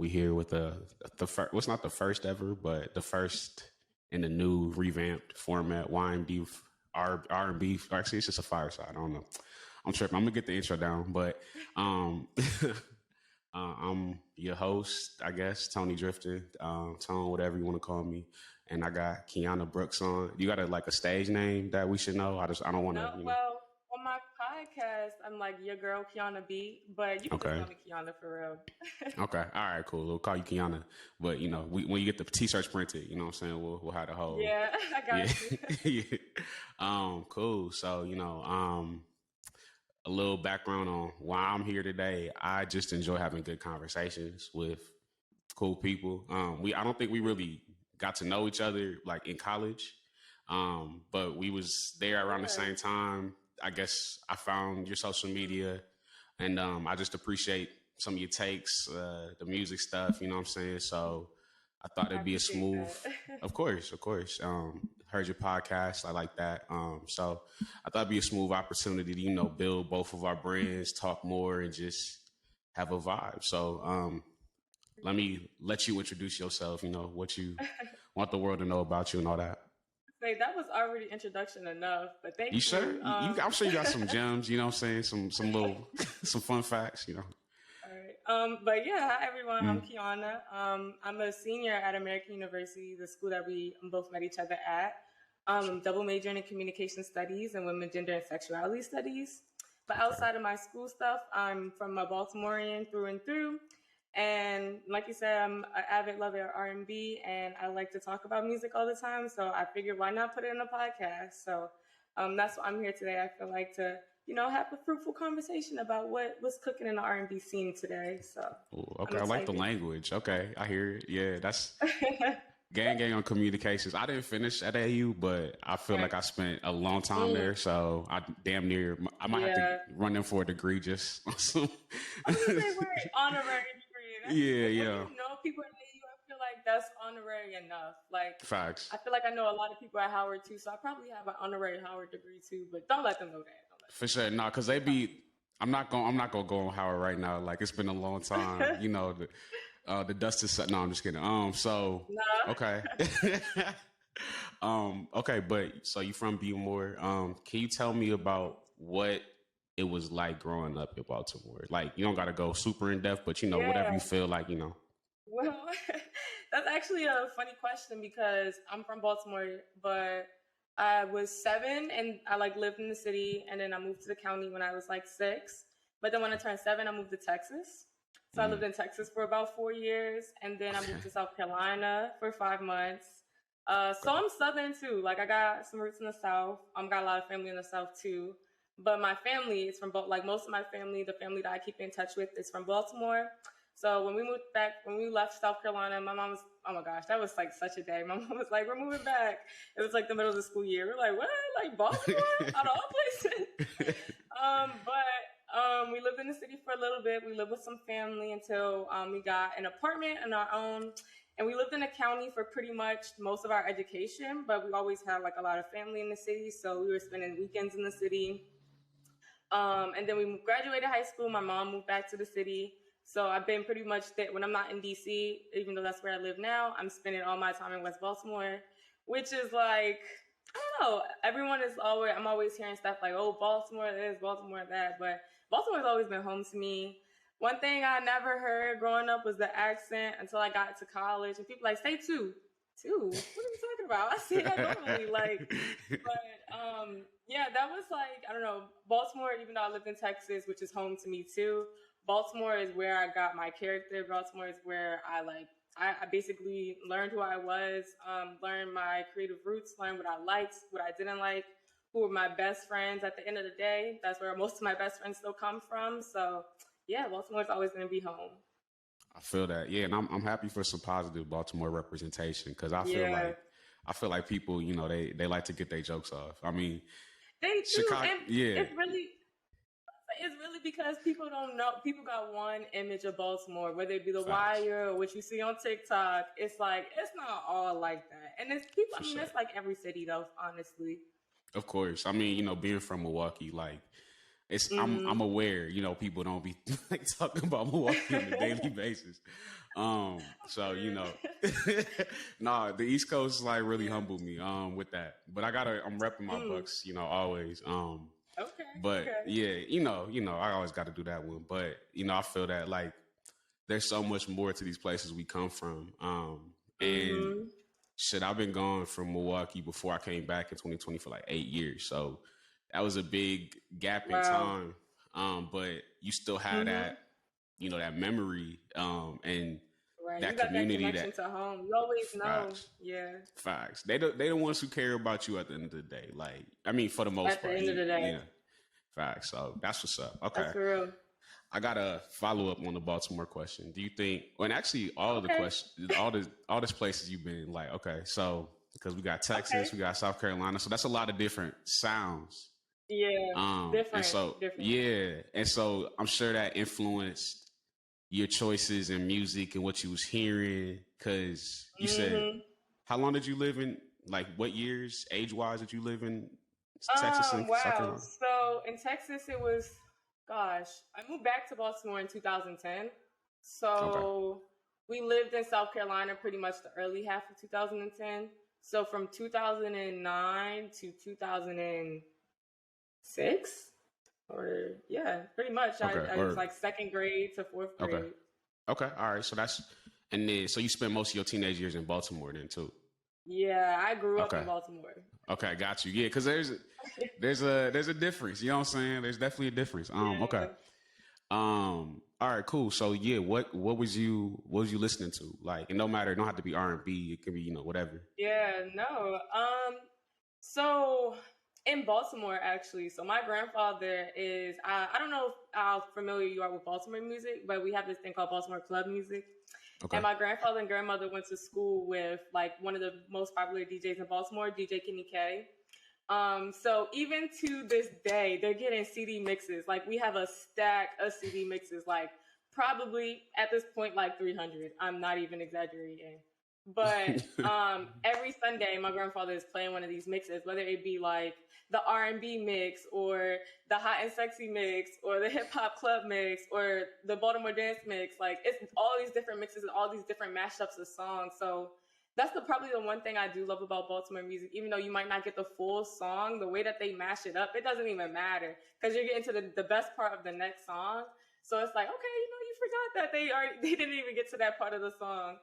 We here with the first. What's not the first ever, but the first in the new revamped format. YMD R&B. Actually, it's just a fireside. I don't know. I'm tripping. I'm gonna get the intro down, but I'm your host, I guess, Tony Drifter, Tone, whatever you want to call me. And I got Keana Brooks on. You got a stage name that we should know? I don't want to. Well, on my podcast, I'm like your girl Keana B, but you can just call me Keana for real. Okay, all right, cool. We'll call you Keana, but when you get the t-shirts printed, you know what I'm saying, we'll have the whole. Yeah, I got you. Yeah. Cool. So a little background on why I'm here today. I just enjoy having good conversations with cool people. I don't think we really got to know each other like in college, but we was there around the same time. I guess I found your social media, and I just appreciate some of your takes, the music stuff. You know what I'm saying? So I thought it'd be a smooth. Of course. Heard your podcast. I like that. So I thought it'd be a smooth opportunity to, build both of our brands, talk more, and just have a vibe. So let me let you introduce yourself, what you want the world to know about you and all that. Wait, that was already introduction enough, but thank you. You sure? I'm sure you got some gems, you know what I'm saying? Some little, some fun facts, All right. But yeah, hi everyone. I'm Keana. I'm a senior at American University, the school that we both met each other at. I'm double majoring in communication studies and women, gender, and sexuality studies. But outside of my school stuff, I'm from a Baltimorean through and through. And like you said, I'm an avid lover of R&B, and I like to talk about music all the time. So I figured, why not put it in a podcast? So that's why I'm here today. I feel like to, have a fruitful conversation about what's cooking in the R&B scene today. So okay, I like the language. Okay, I hear it. Yeah, that's gang on communications. I didn't finish at AU, but I feel like I spent a long time there. So I might have to run in for a degree just. I was gonna say, right, honorary. Yeah. People at AU, I feel like that's honorary enough. Like, facts. I feel like I know a lot of people at Howard too, so I probably have an honorary Howard degree too. But don't let them know that. For sure, no, because they be. I'm not gonna go on Howard right now. Like, it's been a long time. The dust is set. No, I'm just kidding. Okay. Okay, but so you from Baltimore? Can you tell me about what it was like growing up in Baltimore? Like, you don't got to go super in depth, but whatever you feel like, Well, that's actually a funny question because I'm from Baltimore, but I was 7 and I lived in the city, and then I moved to the county when I was 6. But then when I turned 7, I moved to Texas. So I lived in Texas for about 4 years, and then I moved to South Carolina for 5 months. So I'm Southern too. Like, I got some roots in the South. Got a lot of family in the South too. But my family is from most of my family, the family that I keep in touch with, is from Baltimore. So when we left South Carolina, my mom was, oh my gosh, that was such a day. My mom was like, we're moving back. It was the middle of the school year. We're like, what? Like Baltimore? Out of all places? But we lived in the city for a little bit. We lived with some family until we got an apartment on our own. And we lived in the county for pretty much most of our education, but we always had a lot of family in the city. So we were spending weekends in the city. And then we graduated high school. My mom moved back to the city. So I've been pretty much there when I'm not in DC, even though that's where I live now. I'm spending all my time in West Baltimore, which is I don't know. I'm always hearing stuff like, oh, Baltimore this, Baltimore that. But Baltimore's always been home to me. One thing I never heard growing up was the accent until I got to college. And people say two. What are you talking about? I say that normally. That was I don't know. Baltimore, even though I lived in Texas, which is home to me too, Baltimore is where I got my character. Baltimore is where I basically learned who I was, learned my creative roots, learned what I liked, what I didn't like, who were my best friends at the end of the day. That's where most of my best friends still come from. So yeah, Baltimore's always going to be home. I feel that. Yeah. And I'm happy for some positive Baltimore representation, because I feel like people, they like to get their jokes off. I mean, they do. Chicago, it's really because people don't know. People got one image of Baltimore, whether it be The Wire or what you see on TikTok. It's it's not all like that. And it's people. It's like every city, though, honestly. Of course. I mean, being from Milwaukee, I'm aware, you know, people don't be like talking about Milwaukee on a daily basis. So you know, nah, the East Coast like really humbled me with that. But I'm repping my Bucks, you know, always. Okay. But Okay. yeah, you know, I always got to do that one. But you know, I feel that like there's so much more to these places we come from. And shit, I've been gone from Milwaukee before I came back in 2020 for like 8 years. So that was a big gap in time. But you still have that, you know, that memory, and right. that You got that community connection to home. You always know. facts. Yeah. Facts. They the ones who care about you at the end of the day. Like, I mean, for the most part. At the end of the day. Yeah. Facts. So that's what's up. Okay. That's for real. I got a follow up on the Baltimore question. Do you think, and actually all of the questions, all these places you've been, like, okay, so because we got Texas, we got South Carolina, so that's a lot of different sounds. Yeah, different. And so different. yeah, and so I'm sure that influenced your choices in music and what you was hearing. Because you said, how long did you live in? Like, what years, age wise, did you live in Texas and South Carolina? So in Texas, it was. Gosh, I moved back to Baltimore in 2010. So we lived in South Carolina pretty much the early half of 2010. So from 2009 to 2006, or yeah, pretty much. I was like second grade to fourth grade. Okay, all right. So and then so you spent most of your teenage years in Baltimore then too. Yeah, I grew up in Baltimore. Okay, got you. Yeah, because there's a difference. You know what I'm saying? There's definitely a difference. Okay. All right, cool. So yeah, what was you listening to? Like, and no matter, it don't have to be R&B. It can be, you know, whatever. Yeah, no. So in Baltimore, actually, so my grandfather is I don't know how familiar you are with Baltimore music, but we have this thing called Baltimore club music. Okay. And my grandfather and grandmother went to school with like one of the most popular DJs in Baltimore, DJ Keana Brooks. So even to this day, they're getting CD mixes. Like we have a stack of CD mixes, like probably at this point, like 300. I'm not even exaggerating. But every Sunday, my grandfather is playing one of these mixes, whether it be like the R&B mix or the hot and sexy mix or the hip hop club mix or the Baltimore dance mix. Like it's all these different mixes and all these different mashups of songs. So that's probably the one thing I do love about Baltimore music. Even though you might not get the full song, the way that they mash it up, it doesn't even matter because you're getting to the best part of the next song. So it's like, okay, you know, you forgot that they didn't even get to that part of the song.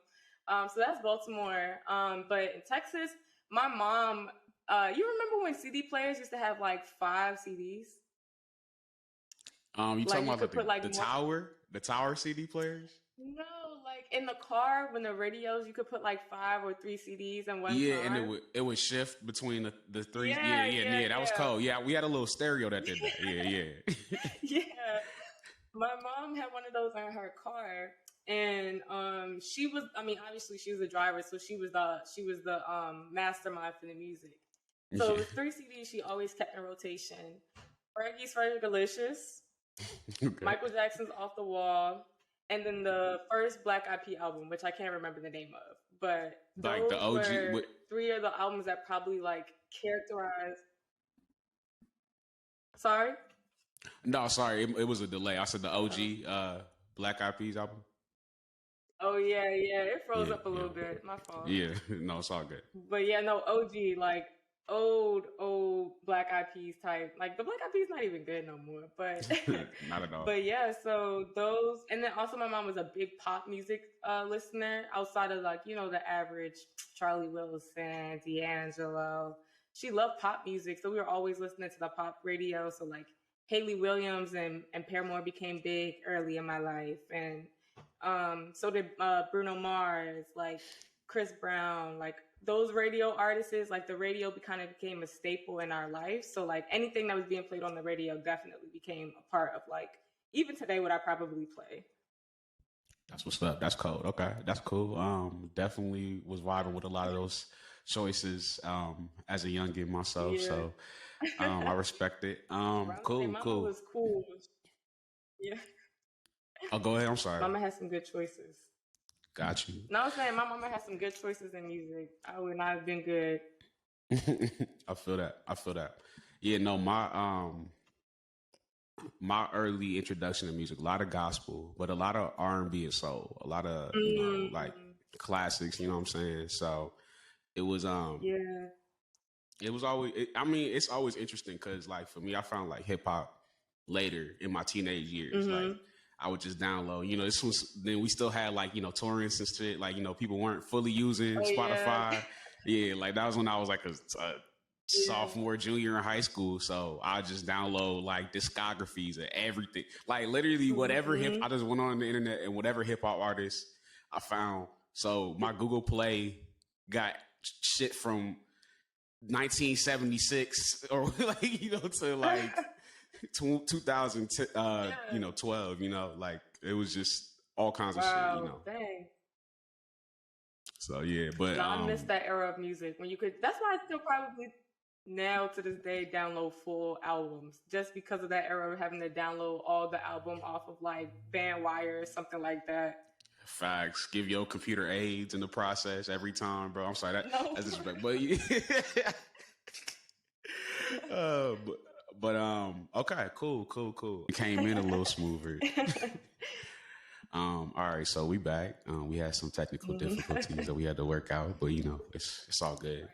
So that's Baltimore. But in Texas, my mom, you remember when CD players used to have like 5 CDs? You like talking about the tower CD players? No, like in the car when the radios, you could put like 5 or 3 CDs in one Yeah, car. and it would shift between the 3. Yeah, that was cold. Yeah, we had a little stereo that did that. Yeah. Yeah. My mom had one of those in her car. And she was, I mean, obviously she was a driver, so she was the mastermind for the music. So the 3 CDs she always kept in rotation: Fergie's Fergalicious, Michael Jackson's Off the Wall, and then the first Black Eyed Peas album, which I can't remember the name of, but like the OG. Were 3 of the albums that probably like characterized. Sorry. No, sorry, it was a delay. I said the OG Black Eyed Peas album. Oh yeah, it froze up a little bit. My fault. Yeah, no, it's all good. But yeah, no, OG, like old Black Eyed Peas type. Like the Black Eyed Peas not even good no more, but not at all. But yeah, so those, and then also my mom was a big pop music listener outside of like, you know, the average Charlie Wilson, D'Angelo. She loved pop music, so we were always listening to the pop radio. So like Haley Williams and Paramore became big early in my life, and so did Bruno Mars, like Chris Brown, like those radio artists. Like the radio kind of became a staple in our life. So like anything that was being played on the radio definitely became a part of like, even today, what I probably play. That's what's up. That's cool. Okay, that's cool. Definitely was vibing with a lot of those choices as a youngin myself. Yeah. So I respect it. Cool. Was cool. Yeah. Oh, go ahead. I'm sorry. Mama has some good choices. Got you. No, I'm saying my mama has some good choices in music. I would not have been good. I feel that. Yeah, no, my early introduction to music, a lot of gospel, but a lot of R&B and soul, a lot of, like classics, you know what I'm saying? So it was, Yeah. it was always, it's always interesting because, like, for me, I found like hip hop later in my teenage years. Like, I would just download, this was, then we still had like, torrents and shit. Like, people weren't fully using Spotify. Yeah. Like that was when I was like a sophomore, junior in high school. So I just download like discographies of everything. Like literally whatever I just went on the internet and whatever hip hop artist I found. So my Google Play got shit from 1976 or like, to like 2012, like it was just all kinds of shit, Dang. So yeah, but no, I miss that era of music when you could. That's why I still probably now to this day download full albums just because of that era of having to download all the album off of like Bandwire or something like that. Facts. Give your computer AIDS in the process every time, bro. I'm sorry, that's disrespect, but okay, cool. It came in a little smoother. All right, so we back. We had some technical difficulties that we had to work out, but it's all good.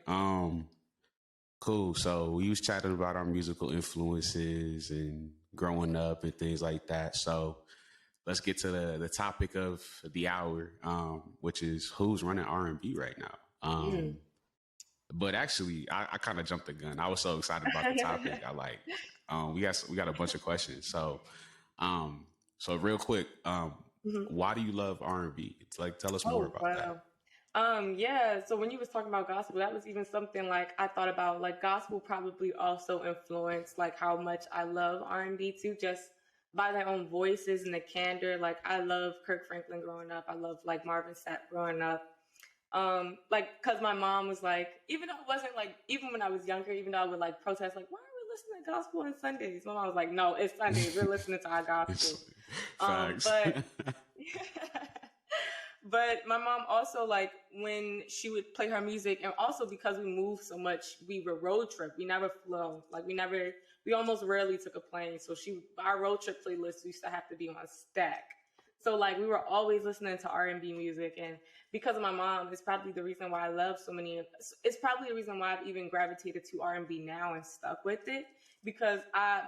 Cool. So we was chatting about our musical influences and growing up and things like that. So let's get to the topic of the hour, which is who's running R&B right now. But actually, I kind of jumped the gun. I was so excited about the topic. We got a bunch of questions. So real quick, why do you love R&B? It's like, tell us more about that. Yeah. So when you was talking about gospel, that was even something like I thought about. Like gospel probably also influenced like how much I love R&B too, just by their own voices and the candor. Like I love Kirk Franklin growing up. I love like Marvin Sapp growing up. Like, cause my mom was like, even though it wasn't like, even when I was younger, even though I would like protest, like, why are we listening to gospel on Sundays? My mom was like, no, it's Sundays. We're listening to our gospel. But my mom also, like, when she would play her music, and also because we moved so much, we were road trip. We never flew. Like, we almost rarely took a plane. So our road trip playlist used to have to be on stack. So, like, we were always listening to R&B music. And because of my mom, it's probably the reason why I love it's probably the reason why I've even gravitated to R&B now and stuck with it. Because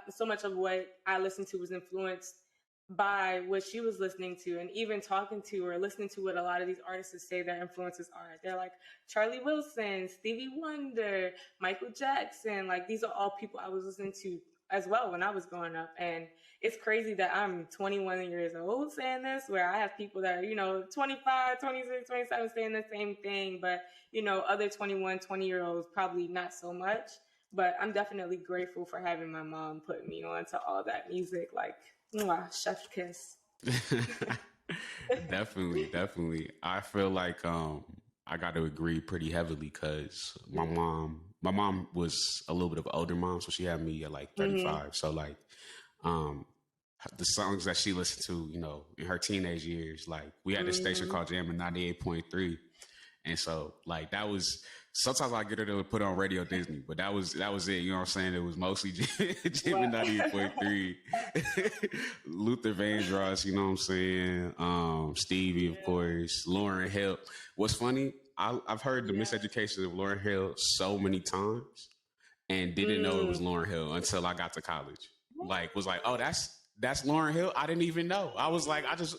so much of what I listened to was influenced by what she was listening to, and even talking to or listening to what a lot of these artists say their influences are. They're like Charlie Wilson, Stevie Wonder, Michael Jackson. Like these are all people I was listening to as well when I was growing up. And it's crazy that I'm 21 years old saying this, where I have people that are, 25, 26, 27 saying the same thing, but, other 21, 20-year-olds probably not so much. But I'm definitely grateful for having my mom put me on to all that music. Like, mwah, chef's kiss. Definitely. I feel like I got to agree pretty heavily because my mom was a little bit of an older mom, so she had me at like 35. So like the songs that she listened to, in her teenage years, like we had this station called Jammin' 98.3. And so like that was, sometimes I get her to put on Radio Disney, but that was it. You know what I'm saying? It was mostly Jammin' 98.3, Luther Vandross, you know what I'm saying? Stevie, of course, Lauryn Hill. What's funny, I've heard the miseducation of Lauryn Hill so many times and didn't know it was Lauryn Hill until I got to college. Like, was like, oh, that's Lauryn Hill? I didn't even know. I was like, I just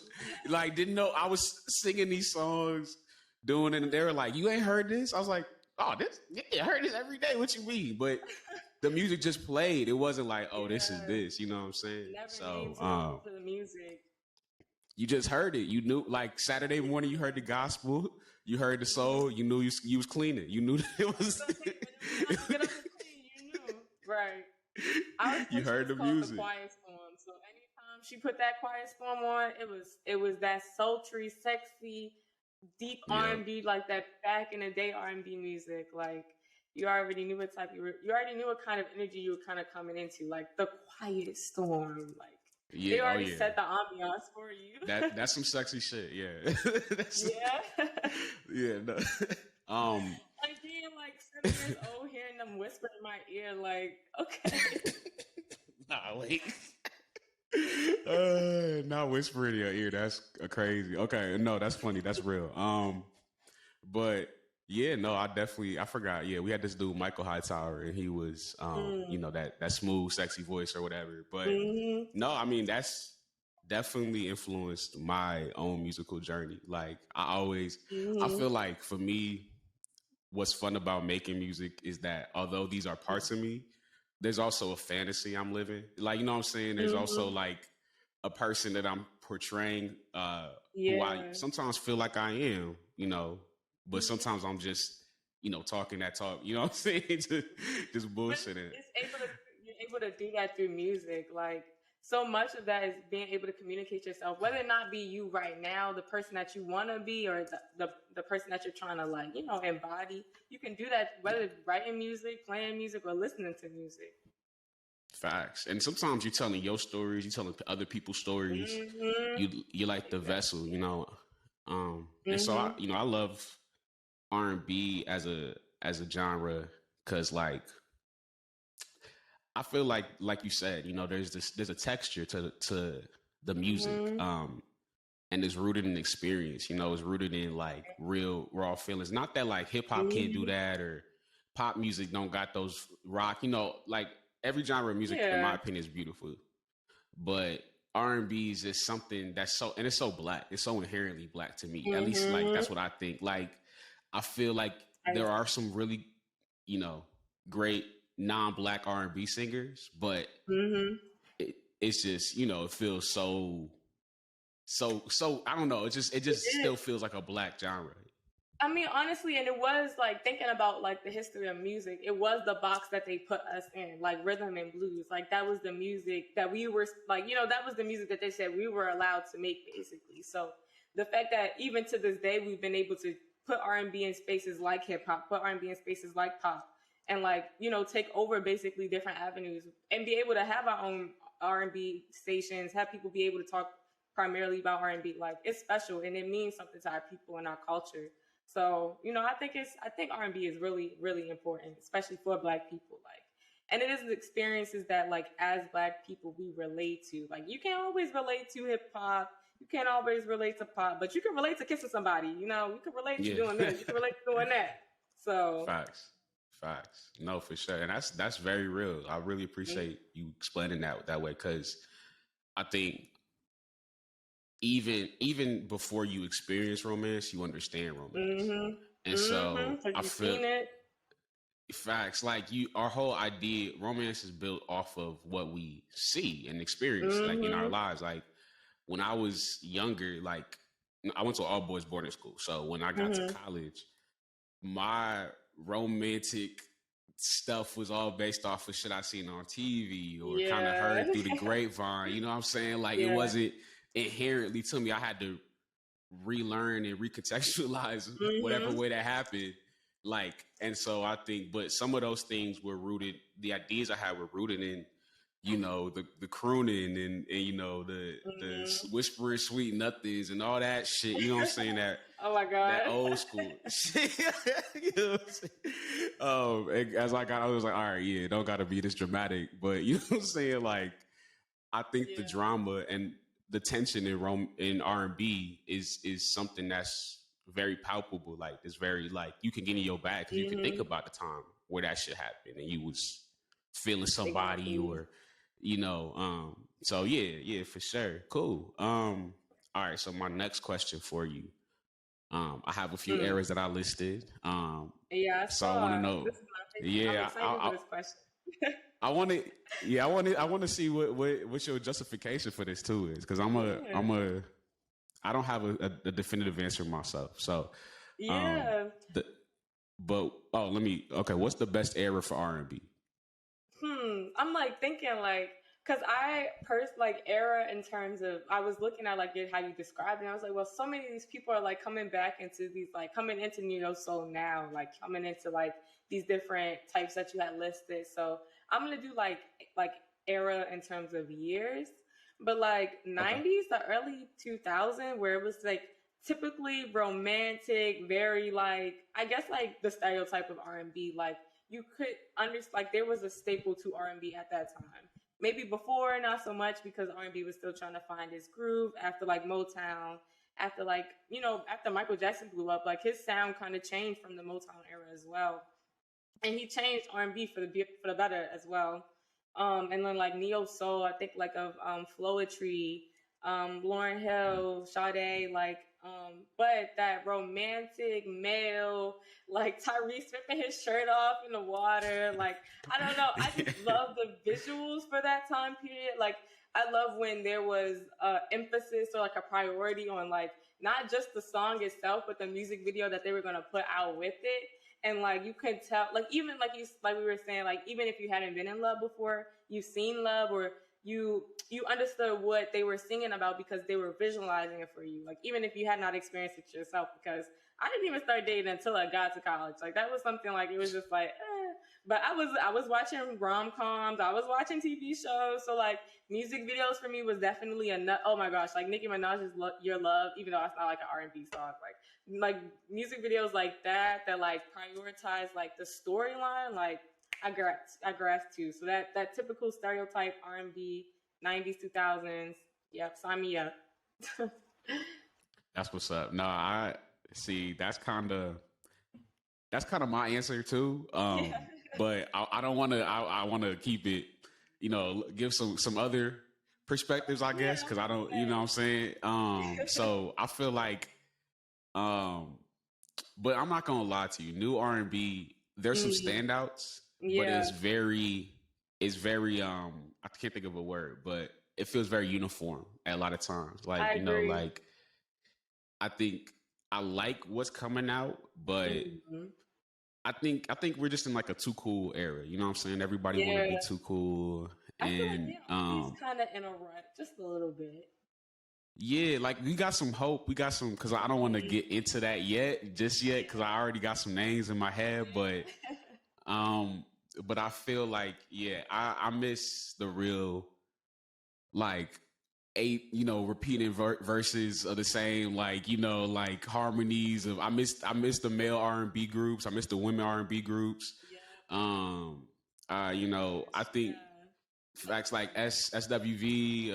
like didn't know I was singing these songs, doing it, and they were like, you ain't heard this? I was like, oh, I heard this every day. What you mean? But the music just played. It wasn't like, oh, this is this. You know what I'm saying? So for the music, you just heard it. You knew, like Saturday morning, you heard the gospel, you heard the soul. You knew you was cleaning. You knew it was. You knew, right? You heard the music. The Quiet Storm. So anytime she put that Quiet Storm on, it was that sultry, sexy, deep R&B, like that back in the day R&B music. Like you already knew what type you already knew what kind of energy you were kind of coming into, like the Quiet Storm. Like they already set the ambiance for you. That's some sexy shit. Yeah. Yeah. No. Like being like 7 years old, hearing them whisper in my ear, like, okay. Nah, wait. Not whispering in your ear. That's crazy. Okay, no, that's funny. That's real. But yeah, no, I forgot. Yeah, we had this dude Michael Hightower, and he was, that smooth, sexy voice or whatever. But no, I mean that's definitely influenced my own musical journey. Like I feel like for me, what's fun about making music is that although these are parts of me, there's also a fantasy I'm living. Like, you know what I'm saying? There's also like a person that I'm portraying, who I sometimes feel like I am, but sometimes I'm just, talking that talk, you know what I'm saying? just bullshitting. You're able to do that through music. Like, so much of that is being able to communicate yourself, whether it not be you right now, the person that you want to be, or the person that you're trying to embody. You can do that whether writing music, playing music, or listening to music. Facts. And sometimes you're telling your stories, you're telling other people's stories. You're like the vessel, And so I love R&B as a genre because I feel like you said, there's a texture to the music, and it's rooted in experience. It's rooted in like real raw feelings. Not that like hip hop can't do that or pop music don't got those rock. Like every genre of music, in my opinion, is beautiful, but R&B is just something that's it's so black. It's so inherently black to me. At least like that's what I think. Like I feel like there are some really, great non-black R&B singers, but it's just, it feels so I don't know. It just still feels like a black genre. I mean, honestly, and it was like thinking about like the history of music. It was the box that they put us in, like rhythm and blues. Like that was the music that we were like, that was the music that they said we were allowed to make, basically. So the fact that even to this day we've been able to put R&B in spaces like hip hop, put R&B in spaces like pop, and like take over basically different avenues and be able to have our own R&B stations, have people be able to talk primarily about R&B. Like it's special and it means something to our people and our culture. So, I think R&B is really, really important, especially for Black people. Like, and it is experiences that like as Black people we relate to. Like you can't always relate to hip hop. You can't always relate to pop, but you can relate to kissing somebody. You can relate to doing this. You can relate to doing that. So facts. No, for sure. And that's very real. I really appreciate you explaining that way, because I think even before you experience romance, you understand romance. And so I feel it. Facts. Like our whole idea, romance is built off of what we see and experience, like in our lives. Like when I was younger, like I went to an all boys boarding school. So when I got to college, my romantic stuff was all based off of shit I seen on TV or kind of heard through the grapevine. You know what I'm saying? Like it wasn't inherently to me. I had to relearn and recontextualize whatever way that happened. Like, and so I think, but some of those things were rooted, the ideas I had were rooted in, the crooning and the whispering sweet nothings and all that shit. You know what I'm saying? That oh my God, that old school shit. You know what I'm saying? As I was like, all right, yeah, don't gotta be this dramatic, but you know what I'm saying? Like, I think the drama and the tension in R&B is something that's very palpable. Like it's very like you can get in your bag because you can think about the time where that shit happened and you was feeling somebody or so yeah, for sure. Cool. All right, so my next question for you. I have a few eras that I listed. So I want to know. I'm excited for this question. I want to see what your justification for this too is, because I don't have a definitive answer myself. So what's the best era for R&B? I'm like thinking like, cause era in terms of, I was looking at like how you described it. And I was like, well, so many of these people are like coming back into these, like coming into soul now, like coming into like these different types that you had listed. So I'm going to do like era in terms of years, but like 90s to early 2000, where it was like typically romantic, very like, I guess like the stereotype of R&B, like you could understand, like there was a staple to R&B at that time. maybe before, not so much because R&B was still trying to find his groove after like Motown, after like, you know, after Michael Jackson blew up, like his sound kind of changed from the Motown era as well. And he changed R&B for the better as well. And then like neo soul, I think like of Floetry, Lauryn Hill, Sade, like but that romantic male, like Tyrese ripping his shirt off in the water, like I don't know, I just love the visuals for that time period. Like I love when there was emphasis or like a priority on like not just the song itself, but the music video that they were gonna put out with it. And like you could tell, like even like we were saying, like even if you hadn't been in love before, you've seen love, or you understood what they were singing about because they were visualizing it for you. Like even if you had not experienced it yourself, because I didn't even start dating until I got to college. Like that was something like it was just like, But I was watching rom-coms, I was watching TV shows, so like music videos for me was definitely oh my gosh, like Nicki Minaj's Your Love, even though it's not like an R&B song, like music videos like that like prioritize like the storyline, like I grasped too. So that typical stereotype R&B 90s 2000s, yep, sign me up. That's what's up. No, I see. That's kind of my answer too. But I don't want to. I want to keep it. You know, give some other perspectives, I guess, because I don't. You know what I'm saying? So I feel like, but I'm not gonna lie to you. New R&B, there's some standouts, but it's very. I can't think of a word, but it feels very uniform at a lot of times. Like I agree. Like I think I like what's coming out, but I think we're just in like a too cool era. You know what I'm saying? Everybody want to be too cool, and I feel like he's kind of in a rut, just a little bit. Yeah, like we got some hope. We got some, because I don't want to get into that just yet, because I already got some names in my head, but I feel like I miss the real like 8 repeating verses of the same, like like harmonies of I miss the male R&B groups, I miss the women R&B groups. I think facts like SWV,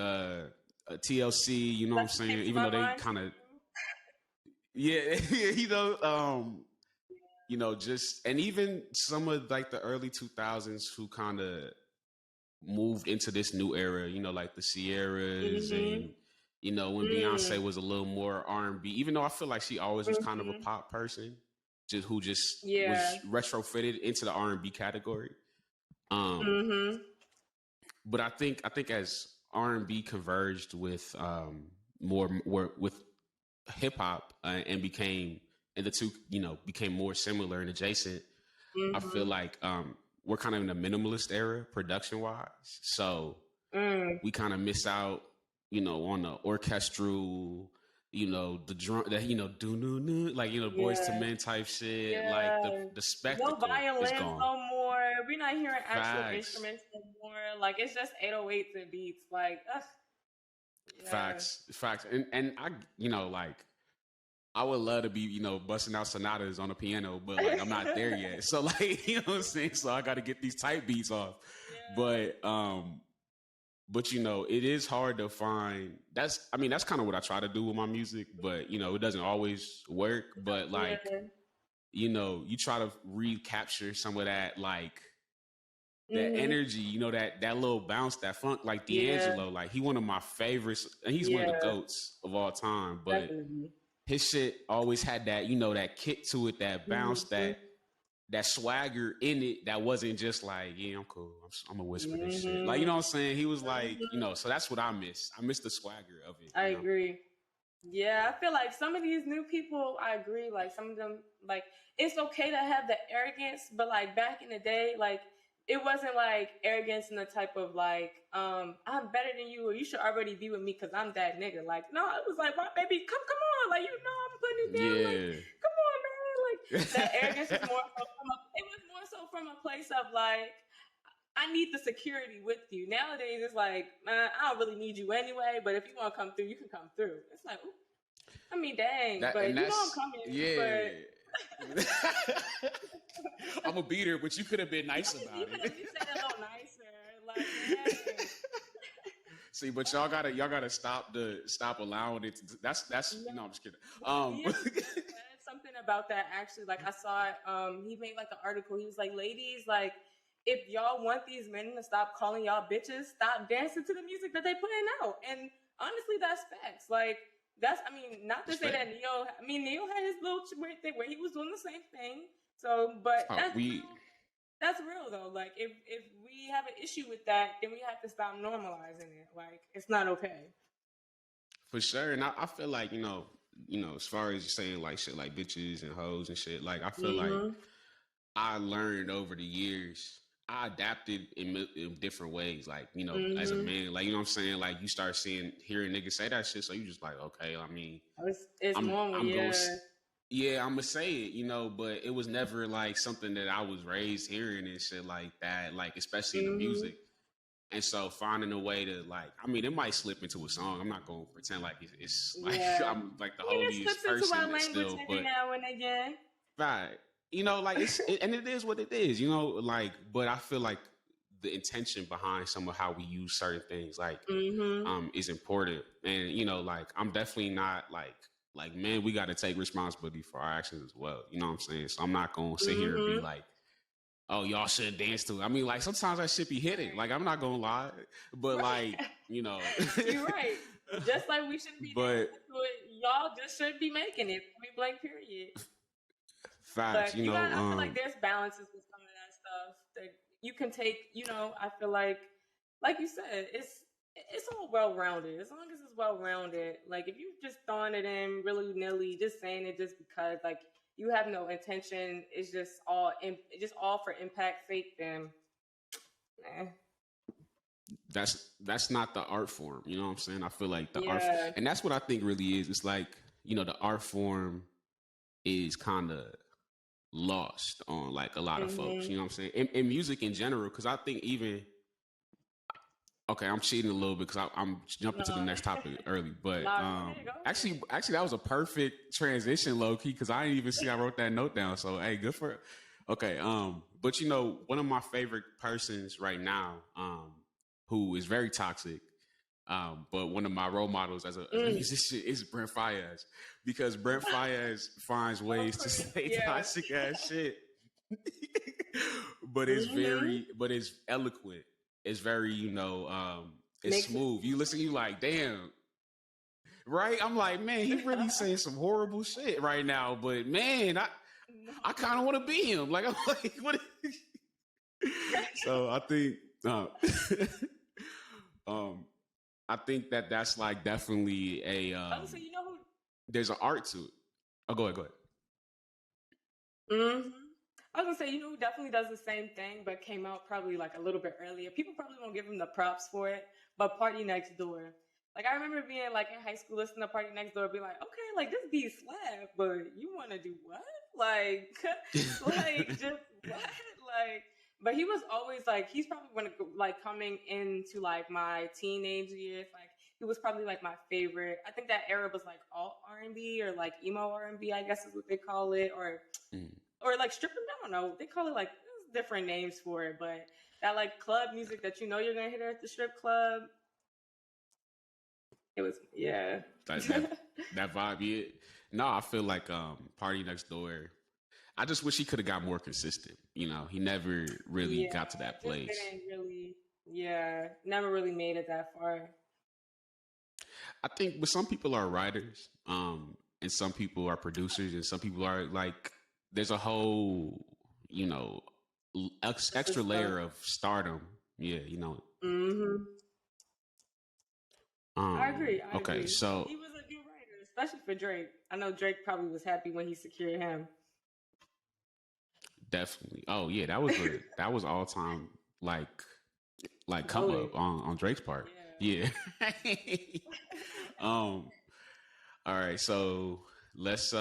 TLC, you know what I'm saying, even though they kind of just, and even some of like the early 2000s who kind of moved into this new era, like the Sierras, and when Beyonce was a little more R&B, even though I feel like she always was kind of a pop person, who was retrofitted into the R&B category. But I think as R&B converged with more with hip hop and became, and the two became more similar and adjacent. I feel like we're kind of in a minimalist era production wise, so we kind of miss out on the orchestral, the drum that do like Boys to Men type shit, like the spectacle. No violins no more. We're not hearing actual instruments no more. Like it's just 808s and beats. Like facts, and I like I would love to be busting out sonatas on a piano, but like I'm not there yet. So like you know what I'm saying. So I got to get these type beats off. But it is hard to find. That's kind of what I try to do with my music, but it doesn't always work. But like you try to recapture some of that, like that energy, that little bounce, that funk, like D'Angelo. Like he one of my favorites, and he's one of the GOATs of all time. But his shit always had that, that kick to it, that bounce, that swagger in it. That wasn't just like, I'm cool, I'm gonna whisper this shit. Like, you know what I'm saying? He was like, so that's what I miss. I miss the swagger of it. I agree. Yeah, I feel like some of these new people, I agree. Like some of them, like it's okay to have the arrogance, but like back in the day, like it wasn't like arrogance in the type of like, I'm better than you, or you should already be with me because I'm that nigga. Like, no, it was like, my baby, come on, like I'm putting it down. Like, come on, man. Like that arrogance is more so from a place of like, I need the security with you. Nowadays, it's like, man, I don't really need you anyway, but if you want to come through, you can come through. It's like, ooh, I mean, dang, but I'm coming. Yeah. But... I'm a beater, but you could have been nice about it. You said it a little nicer. Like, See, but y'all gotta stop allowing it. That's no, I'm just kidding. Yeah, said something about that actually. Like I saw it. He made like an article. He was like, ladies, like if y'all want these men to stop calling y'all bitches, stop dancing to the music that they putting out. And honestly, that's facts. Like that's, I mean, not to say that Neo had his little weird thing where he was doing the same thing. So, but that's real though. Like if we have an issue with that, then we have to stop normalizing it. Like it's not okay. For sure. And I feel like, as far as saying like shit like bitches and hoes and shit, like I feel like I learned over the years, I adapted in different ways. Like, as a man, like, you know what I'm saying? Like you start hearing niggas say that shit. So you just like, okay, I mean, it's normal, yeah. Yeah, I'm gonna say it, but it was never like something that I was raised hearing and shit like that, like especially in the music. And so finding a way to like, I mean, it might slip into a song. I'm not gonna pretend like it's like I'm like the holiest person still, but now and again, right? Like and it is what it is, like. But I feel like the intention behind some of how we use certain things, like, is important. And like I'm definitely not like man, we got to take responsibility for our actions as well. You know what I'm saying? So I'm not gonna sit here and be like, oh, y'all shouldn't dance to it. I mean, like, sometimes that shit be hitting. Like, I'm not gonna lie. But, like, You're right. Just like we shouldn't be dancing to it, y'all just shouldn't be making it. Point blank, period. Facts, but, I feel like there's balances with some of that stuff that you can take, I feel like you said, it's all well-rounded. As long as it's well-rounded. Like, if you just throwing it in willy-nilly, just saying it just because, like, you have no intention, it's just all for impact sake, then that's not the art form, you know what I'm saying? I feel like the art, and that's what I think really is. It's like, the art form is kind of lost on like a lot of folks, you know what I'm saying? In music in general, because I think even, okay, I'm cheating a little bit because I'm jumping to the next topic early, but actually that was a perfect transition, low key, because I didn't even see I wrote that note down. So hey, good for it. Okay, but one of my favorite persons right now, who is very toxic, but one of my role models as a musician is Brent Faiyaz, because Brent Faiyaz finds ways to say toxic ass shit, but it's eloquent. It's very, it's smooth. You listen, you like, damn, right? I'm like, man, he really saying some horrible shit right now. But man, I kind of want to be him. Like, I'm like, what? So I think, I think that's like definitely a. So you know who? There's an art to it. Oh, go ahead. I was gonna say, who definitely does the same thing, but came out probably like a little bit earlier. People probably won't give him the props for it, but Party Next Door. Like I remember being like in high school, listening to Party Next Door, be like, okay, like this beat slap, but you want to do what? Like, just what? Like, but he was always like, he's probably coming into like my teenage years, like he was probably like my favorite. I think that era was like alt R&B or like emo R&B, I guess is what they call it, or like stripping. I don't know. They call it like different names for it, but that like club music that you're gonna hit at the strip club. It was that vibe. Yeah. No, I feel like Party Next Door. I just wish he could have got more consistent. He never really got to that place. Never really made it that far. I think, but some people are writers, and some people are producers, and some people are like, there's a whole, extra layer of stardom. Yeah, I agree. Okay, so he was a good writer, especially for Drake. I know Drake probably was happy when he secured him. Definitely. Oh yeah, that was all time like come up on Drake's part. Yeah. All right, so let's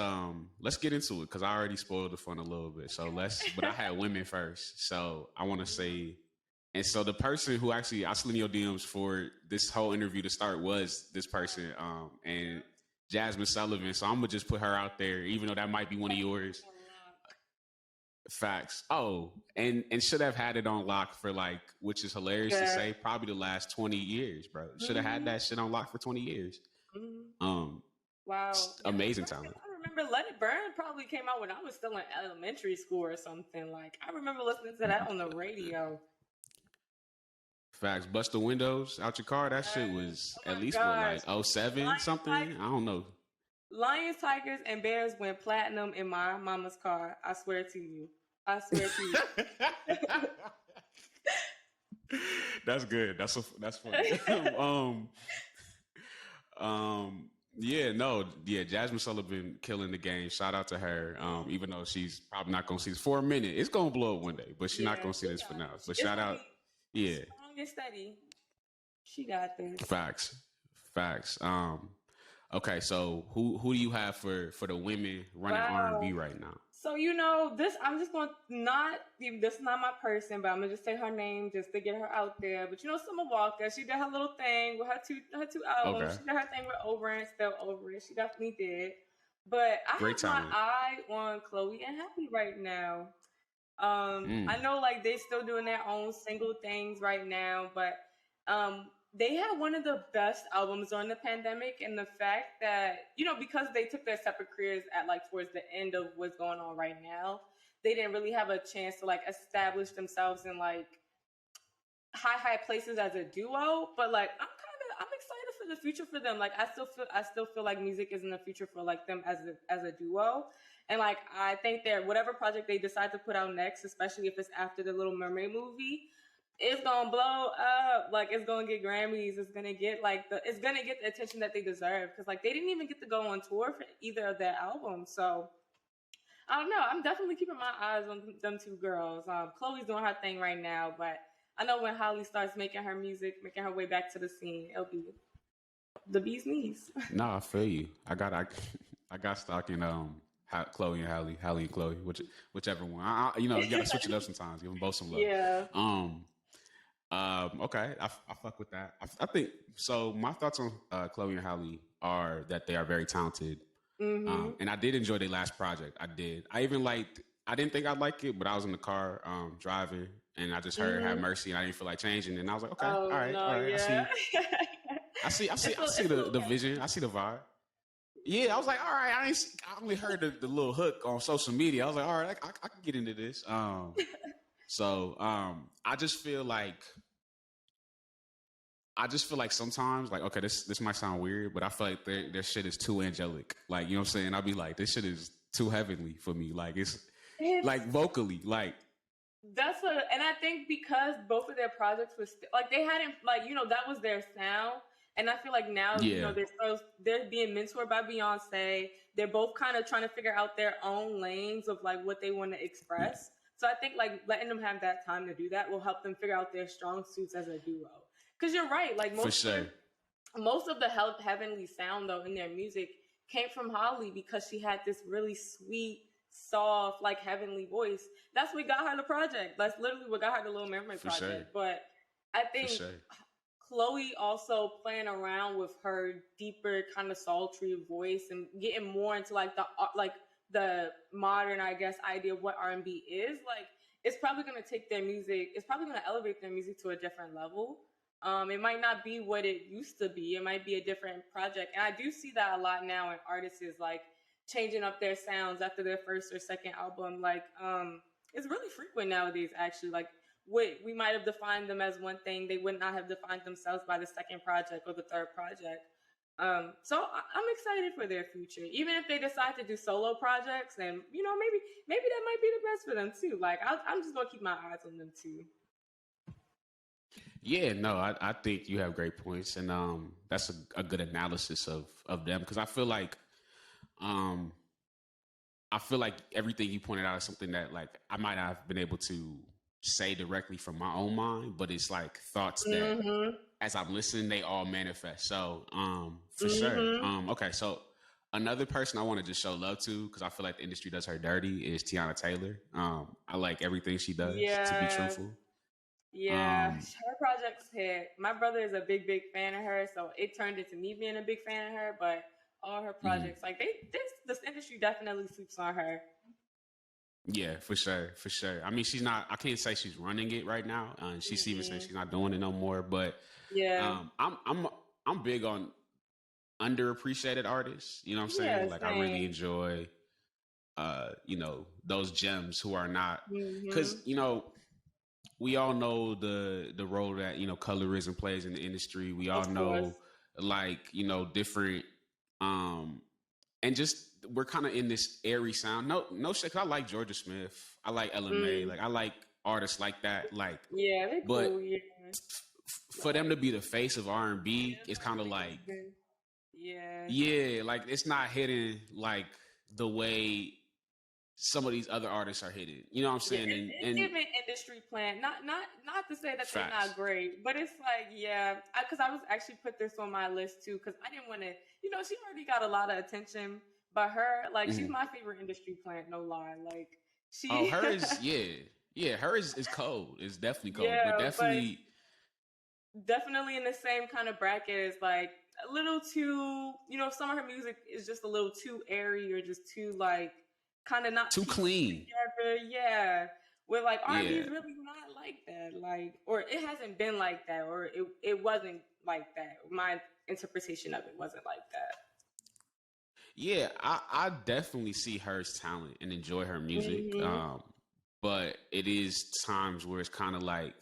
get into it because I already spoiled the fun a little bit. So but I had women first. So I want to say, and so the person who actually I slid in your DMs for this whole interview to start was this person, and Jasmine Sullivan. So I'm gonna just put her out there, even though that might be one of yours. Facts. Oh, and should have had it on lock for like, which is hilarious to say, probably the last 20 years, bro. Should have had that shit on lock for 20 years. Wow. Amazing talent. I remember Let It Burn probably came out when I was still in elementary school or something. Like, I remember listening to that on the radio. Facts. Bust the windows out your car. That shit was at least what, like 07 something? I don't know. Lions, Tigers, and Bears went platinum in my mama's car. I swear to you. That's good. That's funny. Jasmine Sullivan killing the game. Shout out to her. Even though she's probably not gonna see this for a minute, it's gonna blow up one day, but she's not gonna see this for now. But shout out, strong and steady. She got this. Facts. Okay, so who do you have for the women running R&B right now? So this, I'm just going this is not my person, but I'm gonna just say her name just to get her out there. But Summer Walker, she did her little thing with her two albums. Okay. She did her thing with Over and Still Over It. She definitely did. But I have my eye on Chloe and Halle right now. I know like they still doing their own single things right now, but they had one of the best albums during the pandemic, and the fact that, because they took their separate careers at like towards the end of what's going on right now, they didn't really have a chance to like establish themselves in like high places as a duo. But like I'm excited for the future for them. Like I still feel like music is in the future for like them as a duo. And like I think that whatever project they decide to put out next, especially if it's after the Little Mermaid movie, it's gonna blow up. Like it's gonna get Grammys. It's gonna get the attention that they deserve. Because like they didn't even get to go on tour for either of their albums. So I don't know. I'm definitely keeping my eyes on them two girls. Chloe's doing her thing right now, but I know when Halle starts making her music, making her way back to the scene, it'll be the bee's knees. No, I feel you. I got stock in Chloe and Halle and Chloe, whichever one. You gotta switch it up sometimes. Give them both some love. Yeah. Okay, I fuck with that. I think so. My thoughts on Chloe and Halle are that they are very talented, and I did enjoy their last project. I did. I didn't think I'd like it, but I was in the car driving, and I just heard "Have Mercy," and I didn't feel like changing. And I was like, okay, all right. Yeah. I see the vision. I see the vibe. Yeah, I was like, all right. I only heard the little hook on social media. I was like, all right, I can get into this. So I just feel like sometimes, like, okay, this might sound weird, but I feel like their shit is too angelic. Like, you know what I'm saying? I'll be like, this shit is too heavenly for me. Like, it's like vocally, like. And I think because both of their projects was like they hadn't like that was their sound, and I feel like now they're being mentored by Beyonce. They're both kind of trying to figure out their own lanes of like what they want to express. So I think like letting them have that time to do that will help them figure out their strong suits as a duo. Because you're right, like most of the heavenly sound though in their music came from Halle because she had this really sweet, soft, like heavenly voice. That's what got her the project. That's literally what got her the Little Mermaid project. Sure. But I think Chloe also playing around with her deeper kind of sultry voice and getting more into like the modern, I guess, idea of what R&B is. Like it's probably going to take their music. It's probably going to elevate their music to a different level. It might not be what it used to be. It might be a different project. And I do see that a lot now in artists is like changing up their sounds after their first or second album. Like, it's really frequent nowadays, actually. Like, we might have defined them as one thing. They would not have defined themselves by the second project or the third project. So I'm excited for their future. Even if they decide to do solo projects, and, maybe that might be the best for them, too. Like, I'm just going to keep my eyes on them, too. Yeah, no, I think you have great points, and that's a good analysis of them, because I feel like everything you pointed out is something that like I might not have been able to say directly from my own mind, but it's like thoughts that as I'm listening, they all manifest. So for sure. Okay, so another person I want to just show love to, because I feel like the industry does her dirty, is Tiana Taylor. I like everything she does, to be truthful. Yeah, her projects hit. My brother is a big fan of her, so it turned into me being a big fan of her. But all her projects, like this industry definitely sleeps on her. Yeah, for sure, for sure. I mean, she's not. I can't say she's running it right now. She's even saying Mm-hmm. she's not doing it no more. But Yeah. I'm big on underappreciated artists. You know what I'm Yeah, saying? Like I really same. enjoy, those gems who are not, because Mm-hmm. we all know the role that colorism plays in the industry. We all Of course. know, like, different, um and just we're kind of in this airy sound. No shit. 'Cause I like Georgia Smith. I like Ella Mai. Mm. Like I like artists like that. Like, Yeah, they're but cool. Yeah. for them to be the face of R&B, Yeah, it's that's kind of really like, amazing. Yeah. yeah, like it's not hidden like the way some of these other artists are hidden. You know what I'm Yeah, saying? it's And giving industry plant. Not to say that they're facts. not great, but it's like, yeah, because I was actually put this on my list too, because I didn't want to. She already got a lot of attention, but her, like, she's Mhm. my favorite industry plant. No lie, like Oh, she, her is, yeah. Her is cold. It's definitely cold, but yeah, but definitely definitely in the same kind of bracket as like a little too. Some of her music is just a little too airy or just too like kind of not too pieced clean. together. Yeah. Where like R&B Yeah, is really not like that, like, or it hasn't been like that, or it wasn't like that. My interpretation of it wasn't like that. yeah. I definitely see her talent and enjoy her music. Mm-hmm. But it is times where it's kind of like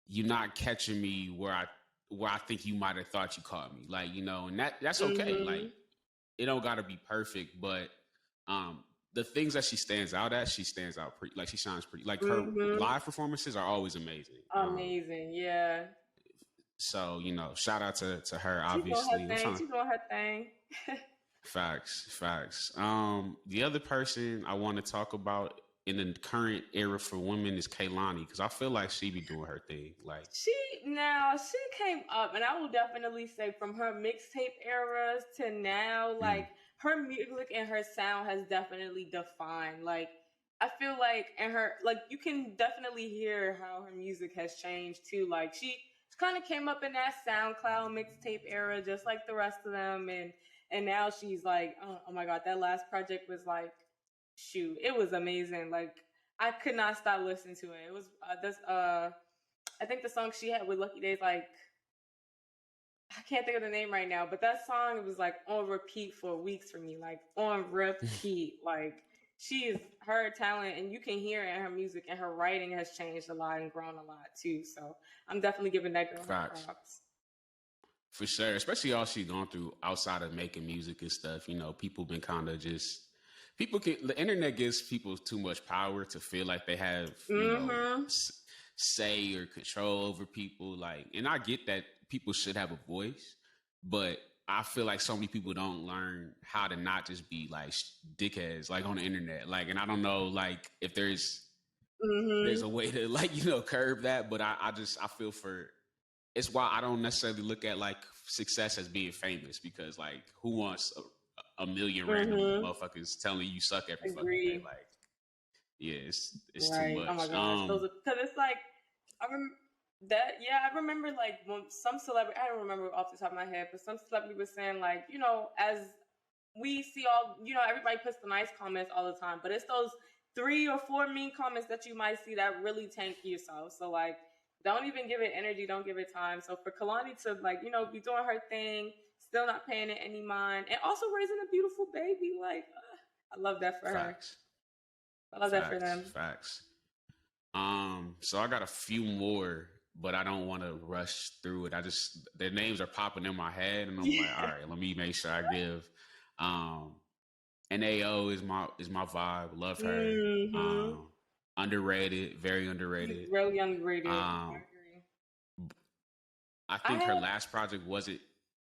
you're not catching me where I think you might have thought you caught me. Like, and that's okay. Like Mm-hmm. it don't gotta be perfect, but um the things that she stands out at, she stands out pretty, like she shines pretty, like her Mm-hmm. live performances are always amazing. Amazing. Yeah. So, shout out to her, She's doing her obviously. I'm thing. trying to She's doing her thing. facts. The other person I want to talk about in the current era for women is Kaylani, because I feel like she be doing her thing. Like, She came up, and I will definitely say from her mixtape eras to now, mm, like her music and her sound has definitely defined. Like I feel like in her, like you can definitely hear how her music has changed too. Like she kind of came up in that SoundCloud mixtape era, just like the rest of them, and now she's like, oh my god, that last project was like, shoot, it was amazing. Like I could not stop listening to it. It was this I think the song she had with Lucky Days, like I can't think of the name right now, but that song, it was like on repeat for weeks for me, like on repeat. Like her talent, and you can hear it in her music, and her writing has changed a lot and grown a lot too. So I'm definitely giving that girl her facts. props. For sure, especially all she's gone through outside of making music and stuff. People been kind of just the internet gives people too much power to feel like they have Mm-hmm. say or control over people. Like, and I get that people should have a voice, but I feel like so many people don't learn how to not just be like dickheads like on the internet. Like, and I don't know like if there's Mm-hmm. a way to like curb that, but I feel for, it's why I don't necessarily look at like success as being famous, because like who wants a million random Mm-hmm. motherfuckers telling you suck every fucking day? Agree. Like, yeah, it's too Right. Oh my much. gosh. Because it's like I remember that. Yeah, I remember like when some celebrity. I don't remember off the top of my head, but some celebrity was saying like, as we see all, everybody puts the nice comments all the time, but it's those 3 or 4 mean comments that you might see that really tank yourself. So like, don't even give it energy. Don't give it time. So for Kalani to like, be doing her thing, still not paying it any mind, and also raising a beautiful baby, like I love that for her. Facts. I love that for them. Facts. So I got a few more, but I don't want to rush through it. Their names are popping in my head, and I'm like, all right, let me make sure I give. NAO is my vibe. Love her. Mm-hmm. Underrated, very underrated. She's really underrated. I Um, agree. I I think her have last project wasn't.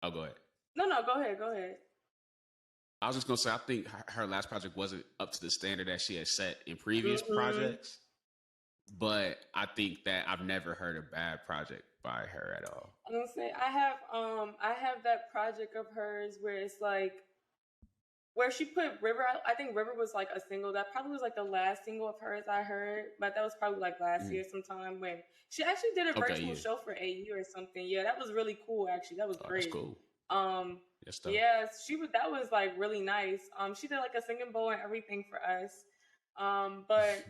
Oh, go ahead. no. Go ahead. Go ahead. I was just gonna say I think her last project wasn't up to the standard that she had set in previous Mm-hmm. projects, but I think that I've never heard a bad project by her at all. I'm gonna say I have that project of hers where it's like where she put River. I think River was like a single. That probably was like the last single of hers I heard, but that was probably like last Mm. year sometime when she actually did a Okay, virtual yeah. show for AU or something. Yeah, that was really cool. Actually, that was Oh, that's great. cool. That's dope. Yeah, that was like really nice. She did like a singing bowl and everything for us. But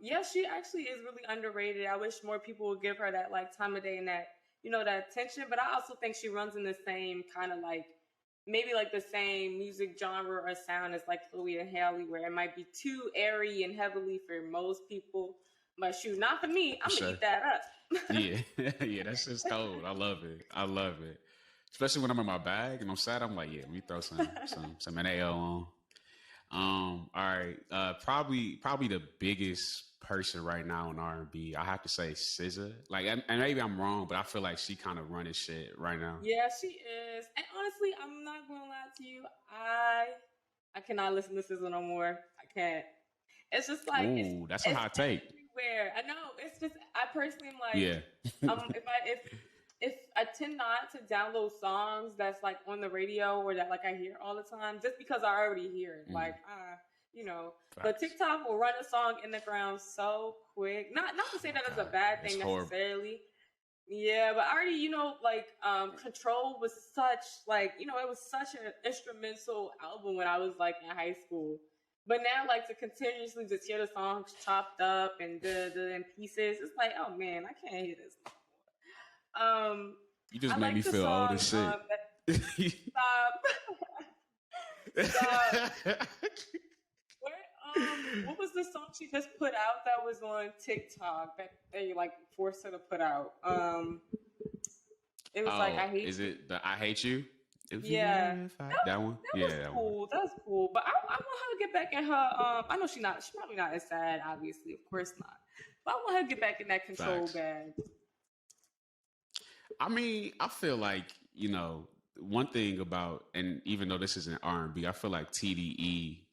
yeah, she actually is really underrated. I wish more people would give her that like time of day and that that attention. But I also think she runs in the same kind of like maybe like the same music genre or sound as like Chloe and Haley, where it might be too airy and heavily for most people. But shoot, not for me. For I'm gonna sure. eat that up. Yeah, yeah, that's just cold. I love it. I love it. Especially when I'm in my bag and I'm sad. I'm like, yeah, let me throw some NAO on. All right. Probably the biggest person right now in R&B. I have to say SZA. Like, and maybe I'm wrong, but I feel like she kind of running shit right now. Yeah, she is. And honestly, I'm not gonna lie to you. I cannot listen to SZA no more. I can't. It's just like Ooh, that's a it's hot take. everywhere. I know. It's just I personally am like Yeah. if I tend not to download songs that's like on the radio or that like I hear all the time, just because I already hear it. Like but TikTok will run a song in the ground so quick. Not to say that it's a bad thing necessarily. Yeah, but I already, like Control was such like, it was such an instrumental album when I was like in high school. But now, like, to continuously just hear the songs chopped up and in pieces, it's like, oh man, I can't hear this anymore. You just made me feel old as shit. Stop. Stop. What was the song she just put out that was on TikTok that they like forced her to put out? It was like I hate. Is it the I Hate You? Yeah, that one. That was cool. That was cool. But I want her to get back in her. I know she's probably not as sad. Obviously, of course not. But I want her to get back in that Control bag. I mean, I feel like one thing about, and even though this isn't R&B, I feel like TDE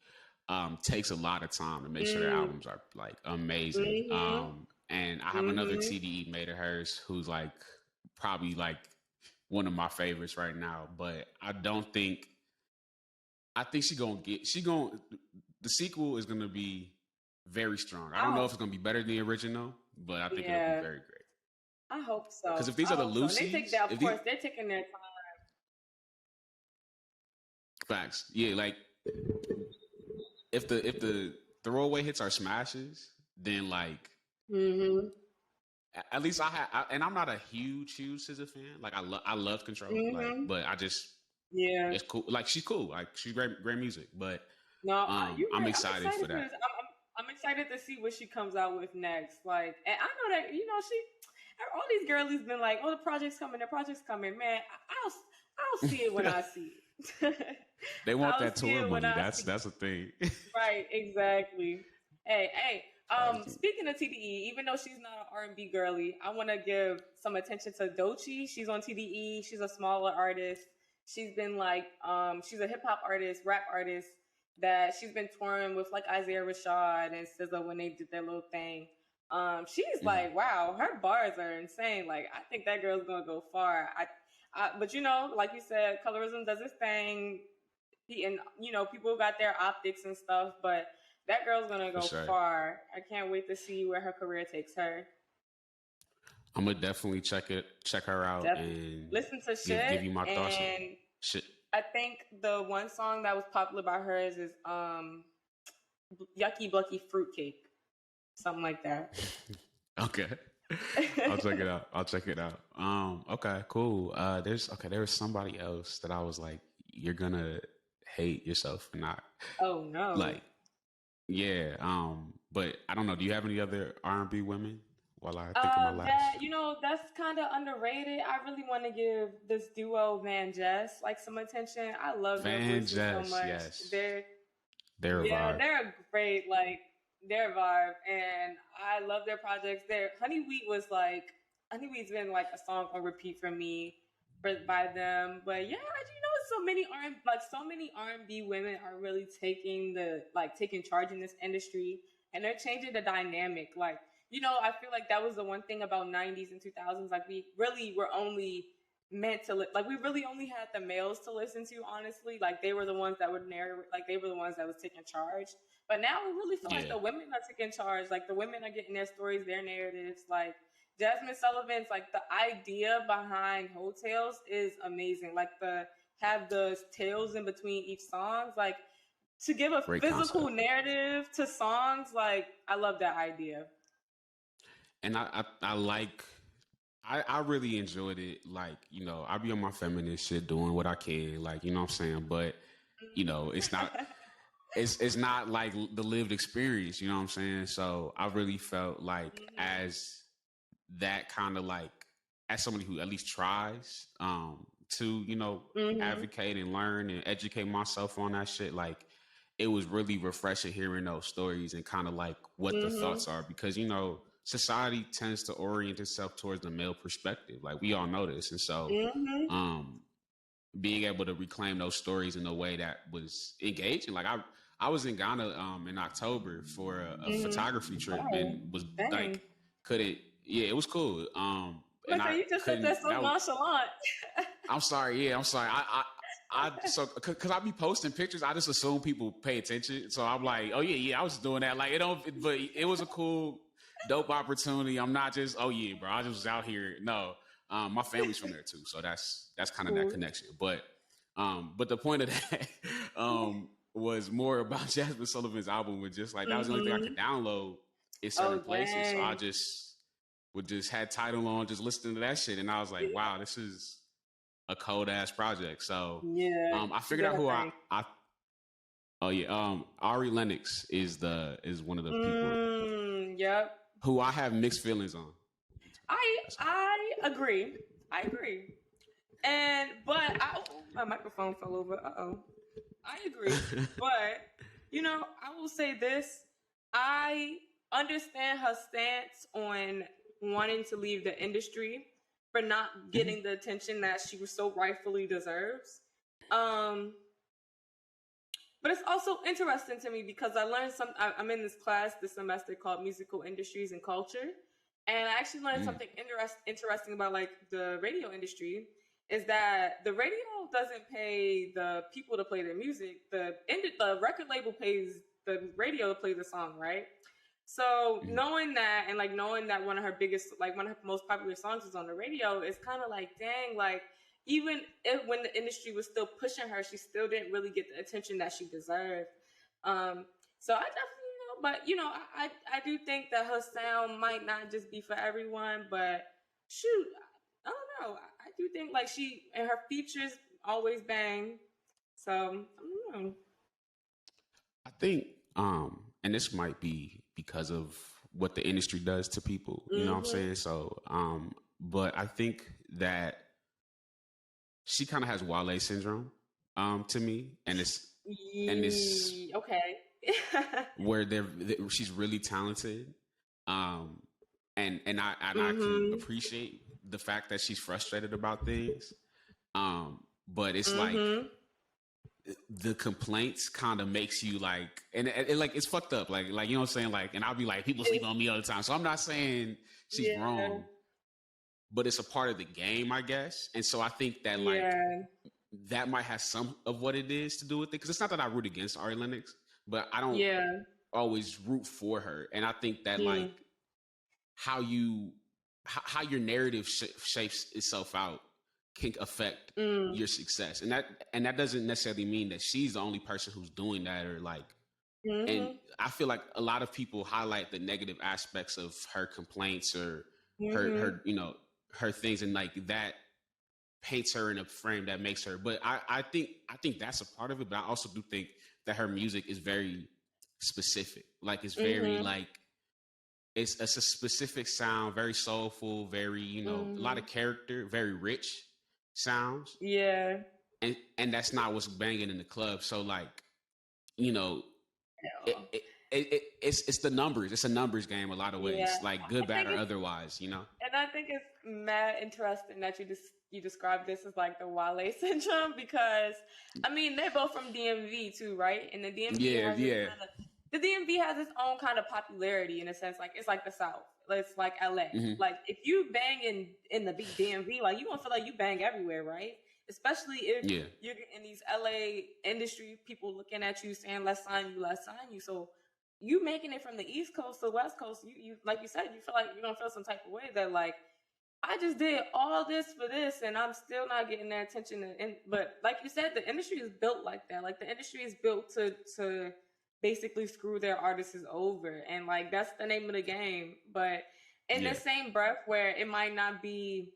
takes a lot of time to make sure their albums are like amazing. And I have another TDE mate of hers who's like probably like one of my favorites right now, but I think the sequel is gonna be very strong. I don't know if it's gonna be better than the original, but I think it'll be very great. I hope so. Because if these are the Lucy's, they're taking their time. Facts. Yeah, like if the throwaway hits are smashes, then like at least and I'm not a huge SZA fan. Like I love Control, like, but I just it's cool. Like she's cool. Like she's great music. But no, I'm excited for that. I'm excited to see what she comes out with next. Like, and I know that all these girlies been like, oh, the project's coming, man. I'll see it when I see it. They want that tour money. That's the thing. Right, exactly. Hey. Speaking of TDE, even though she's not an R&B girly, I want to give some attention to Doechii. She's on TDE. She's a smaller artist. She's been like, she's a hip hop artist, rap artist that she's been touring with like Isaiah Rashad and SZA when they did their little thing. She's like, wow, her bars are insane. Like, I think that girl's gonna go far. But like you said, colorism does its thing. And people got their optics and stuff, but that girl's gonna go far. I can't wait to see where her career takes her. I'm gonna definitely check her out and listen to give you my thoughts on shit. I think the one song that was popular by hers is Yucky Blucky Fruitcake. Something like that. Okay. I'll check it out. Okay, cool. There was somebody else that I was like, you're gonna hate yourself for not. Oh no. Like, yeah. But I don't know. Do you have any other R&B women? While I think of my last. That's kind of underrated. I really want to give this duo Van Jess like some attention. I love their voices so much. Yes. They're a vibe. They're great. Like, they're a vibe, and I love their projects. Honeyweed's been like a song on repeat for me by them. But yeah, so many R&B women are really taking charge in this industry, and they're changing the dynamic. Like, I feel like that was the one thing about 90s and 2000s. Like, we really were only meant to we really only had the males to listen to, honestly. Like, they were the ones that would narrate, like they were the ones that was taking charge. But now we really feel like the women are taking charge. Like, the women are getting their stories, their narratives. Like, Jasmine Sullivan's, like, the idea behind Hotels is amazing. Like, have the tales in between each song. Like, to give a Great physical concept. narrative to songs, like, I love that idea. And I really enjoyed it. Like, you know, I be on my feminist shit doing what I can, like, you know what I'm saying? But, you know, it's not like the lived experience, you know what I'm saying? So I really felt like as that kind of like, as somebody who at least tries to, you know, advocate and learn and educate myself on that shit, like it was really refreshing hearing those stories and kind of like what the thoughts are, because, you know, society tends to orient itself towards the male perspective. Like we all know this. And so being able to reclaim those stories in a way that was engaging. Like I was in Ghana in October for a photography trip and was like it was cool. And Look, I you just said couldn't that so nonchalant. I'm sorry. Yeah, I'm sorry. So because I be posting pictures, I just assume people pay attention. So I'm like, oh yeah, I was doing that. Like but it was a cool, dope opportunity. I'm not just, oh yeah, bro, I just was out here. No, my family's from there too, so that's kind of that connection. But the point of that was more about Jasmine Sullivan's album, and just like that was the only thing I could download in certain places. So I just would just had Tidal on, just listening to that shit, and I was like, wow, this is a cold ass project. So I figured out who Ari Lennox is one of the people who I have mixed feelings on. I agree. But my microphone fell over. I agree. But, you know, I will say this. I understand her stance on wanting to leave the industry for not getting the attention that she so rightfully deserves. But it's also interesting to me because I learned I'm in this class this semester called Musical Industries and Culture. And I actually learned something interesting about like the radio industry is that the radio doesn't pay the people to play their music. The record label pays the radio to play the song, right? So knowing that and like knowing that one of her most popular songs is on the radio, it's kind of like, dang, like even if when the industry was still pushing her, she still didn't really get the attention that she deserved. So I definitely know, but you know, I do think that her sound might not just be for everyone, but shoot, I don't know. I do think like she and her features always bang. So I don't know. I think, and this might be because of what the industry does to people, you know what I'm saying? So, but I think that she kind of has Wale syndrome, to me, and it's okay. where she's really talented, and I can appreciate the fact that she's frustrated about things, but it's like the complaints kind of makes you like, and like it's fucked up, like you know what I'm saying, like, and I'll be like, people sleep on me all the time, so I'm not saying she's wrong, but it's a part of the game, I guess, and so I think that like that might have some of what it is to do with it, because it's not that I root against Ari Lennox, but I don't always root for her, and I think that like how your narrative shapes itself out can affect your success, and that doesn't necessarily mean that she's the only person who's doing that, or like and I feel like a lot of people highlight the negative aspects of her complaints or her you know her things, and like that paints her in a frame that makes her, but I think that's a part of it, but I also do think that her music is very specific, like it's very like it's a specific sound, very soulful, very, you know, a lot of character, very rich sounds. Yeah. And that's not what's banging in the club. So like, you know, it's the numbers. It's a numbers game a lot of ways, like good, bad, or otherwise, you know? And I think it's mad interesting that you described this as like the Wale syndrome, because I mean, they're both from DMV too, right? And the DMV the DMV has its own kind of popularity in a sense. Like it's like the South. It's like LA. Like if you bang in the big DMV, like you gonna feel like you bang everywhere, right? Especially if you're in these LA industry, people looking at you saying, let's sign you. So you making it from the East Coast to the West Coast, you like you said, you feel like you're gonna feel some type of way that like, I just did all this for this, and I'm still not getting that attention. But like you said, the industry is built like that. Like the industry is built to basically screw their artists over, and like that's the name of the game. But in the same breath, where it might not be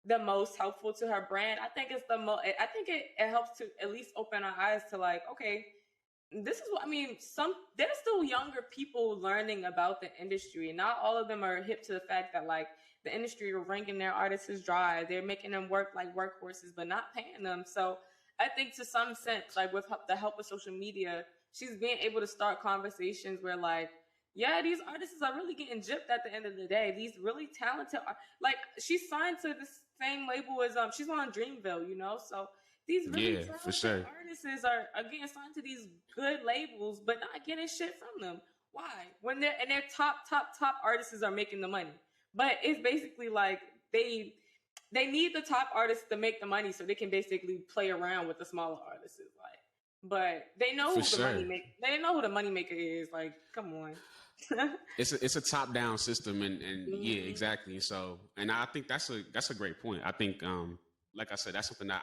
the most helpful to her brand, I think it's the most. I think it helps to at least open our eyes to like, okay, this is what I mean. There's still younger people learning about the industry, and not all of them are hip to the fact that like the industry are wringing their artists dry. They're making them work like workhorses, but not paying them. So I think to some sense, like with the help of social media, she's being able to start conversations where like, yeah, these artists are really getting gypped at the end of the day. These really talented, like she's signed to the same label as she's on Dreamville, you know. So these really talented artists are getting signed to these good labels, but not getting shit from them. Why? When their top artists are making the money. But it's basically like they need the top artists to make the money so they can basically play around with the smaller artists. Like, but they know they know who the money maker is. Like, come on. It's a top down system, and yeah, exactly. So, and I think that's a great point. I think, like I said, that's something that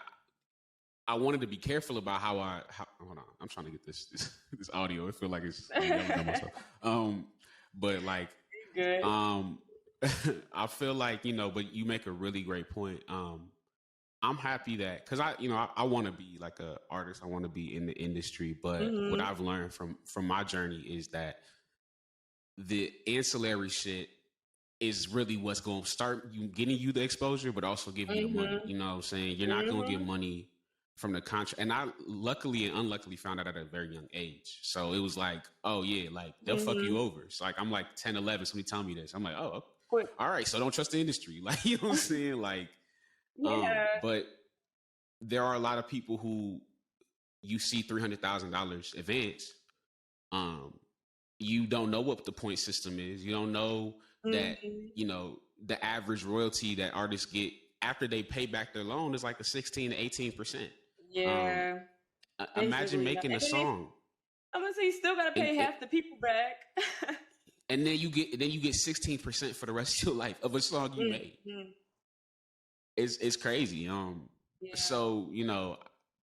I wanted to be careful about. How hold on, I'm trying to get this audio. I feel like it's but like, good. I feel like, you know, but you make a really great point. I'm happy that, because I want to be like a artist. I want to be in the industry, but what I've learned from my journey is that the ancillary shit is really what's going to start getting you the exposure, but also giving you the money. You know what I'm saying? You're not going to get money from the contract. And I luckily and unluckily found out at a very young age. So it was like, oh yeah, like they'll fuck you over. So like, I'm like 10, 11, somebody tell me this. I'm like, oh, all right. So don't trust the industry. Like, you know what I'm saying? Like, but there are a lot of people who you see $300,000 advance. You don't know what the point system is. You don't know that, you know, the average royalty that artists get after they pay back their loan is like a 16 to 18%. Yeah. Imagine making a song. I'm gonna say you still gotta pay half the people back. And then you get 16% for the rest of your life of a song you made. It's crazy. So, you know,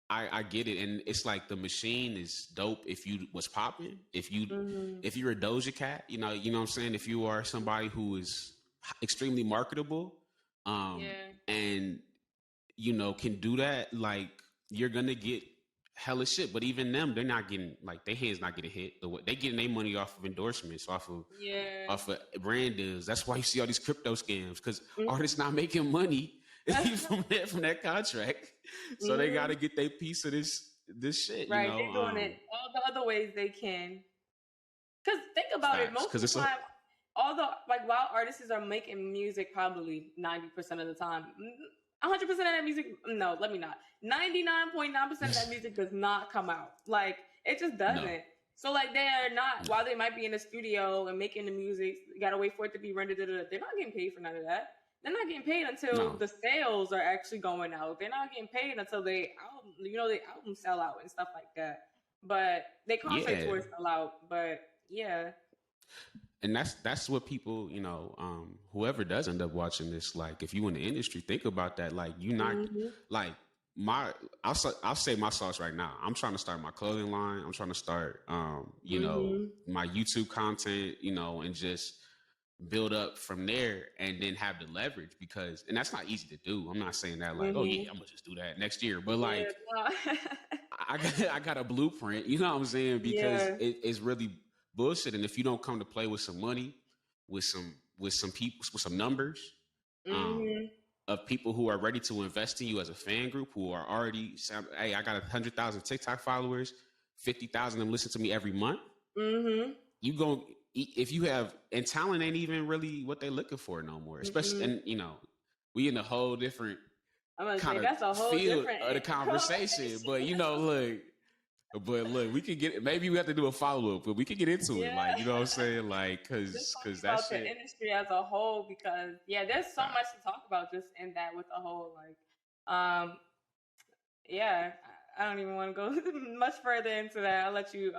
I get it, and it's like the machine is dope if you was popping. If you're a Doja Cat, you know what I'm saying? If you are somebody who is extremely marketable, and you know, can do that, like you're gonna get hella shit. But even them, they're not getting, like, their hands not getting hit. They getting their money off of endorsements, off of brand deals. That's why you see all these crypto scams, because artists not making money from that contract. So they got to get their piece of this shit. Right, you know? They're doing it all the other ways they can. Because think about it, most of the time, while artists are making music, probably 90% of the time, 100% of that music, no, let me not. 99.9% of that music does not come out. Like, it just doesn't. No. So, like, they're not, while they might be in the studio and making the music, you gotta wait for it to be rendered, they're not getting paid for none of that. They're not getting paid until the sales are actually going out. They're not getting paid until the album sell out and stuff like that. But they concentrate towards sell out. But yeah. And that's what people, you know, whoever does end up watching this, like, if you in the industry, think about that. Like, you not like I'll say my sauce right now. I'm trying to start my clothing line. I'm trying to start, you know, my YouTube content, you know, and just build up from there, and then have the leverage, and that's not easy to do. I'm not saying that like, oh yeah, I'm gonna just do that next year, but like, I got a blueprint, you know what I'm saying? Because it's really bullshit. And if you don't come to play with some money, with some people, with some numbers, of people who are ready to invest in you as a fan group, who are already, hey, I got 100,000 TikTok followers, 50,000 of them listen to me every month. You go. If you have, and talent ain't even really what they're looking for no more, especially, and you know, we in a whole different kind of field of the conversation. But you know, look, we could get, maybe we have to do a follow up, but we could get into it, like, you know what I'm saying, like, because that's the industry as a whole. Because there's so much to talk about just in that with the whole, like, I don't even want to go much further into that. I'll let you.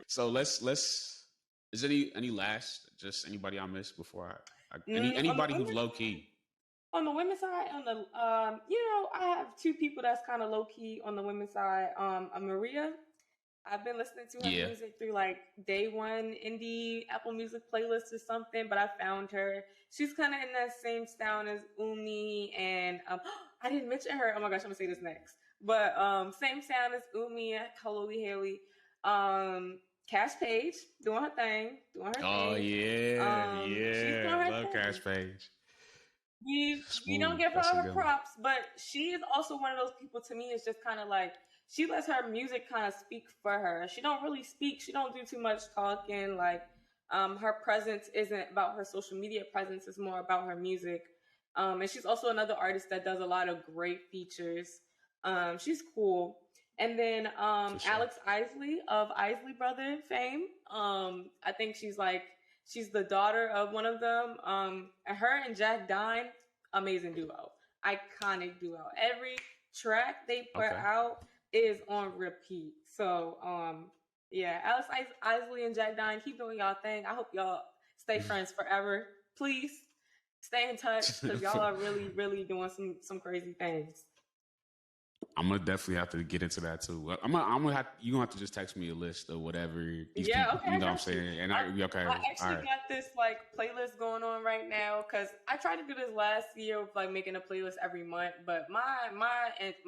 So let's. Is there any last? Just anybody I missed before On the Anybody who's women's low key. on the women's side, on the I have two people that's kind of low key on the women's side. Maria, I've been listening to her Yeah. music through like day one indie Apple Music playlist or something, but I found her. She's kind of in that same sound as Umi, and I didn't mention her. Oh my gosh, I'm gonna say this next. But same sound as Umi, Chloe Haley, Cash Page doing her thing, Oh yeah, she's doing yeah. her Love thing. Cash Page. We don't give her her props, but she is also one of those people. To me, it's just kind of like she lets her music kind of speak for her. She don't really speak. She don't do too much talking. Like her presence isn't about her social media presence. It's more about her music. And she's also another artist that does a lot of great features. She's cool. And then Sure. Alex Isley of Isley Brother fame. I think she's the daughter of one of them. Her and Jack Dine, amazing duo, iconic duo. Every track they put out is on repeat. So yeah, Alex Isley and Jack Dine, keep doing y'all thing. I hope y'all stay friends forever. Please stay in touch because y'all are really, really doing some crazy things. I'm gonna definitely have to get into that too. You gonna have to just text me a list of whatever. Okay. You know what I'm saying? And I actually got this like playlist going on right now because I tried to do this last year of like making a playlist every month, but my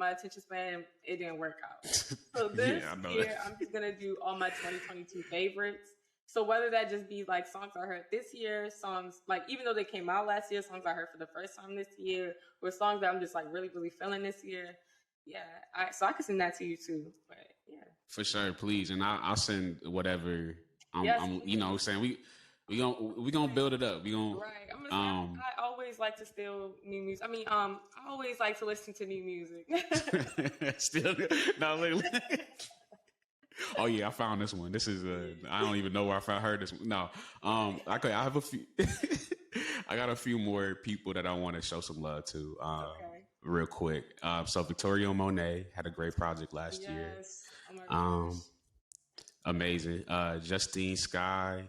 attention span, it didn't work out. So this year I'm just gonna do all my 2022 favorites. So whether that just be like songs I heard this year, songs like even though they came out last year, songs I heard for the first time this year, or songs that I'm just like really, really feeling this year. Yeah, so I can send that to you too. But yeah, for sure, please, and I'll send whatever. I'm you know, saying we gonna build it up. We gonna right. I always like to steal new music. I mean, I always like to listen to new music. Still, no, look. Oh yeah, I found this one. This is I don't even know where I heard this one. No, I have a few. I got a few more people that I want to show some love to. Real quick. So Victoria Monet had a great project last year. Oh my gosh. Amazing. Justine Sky.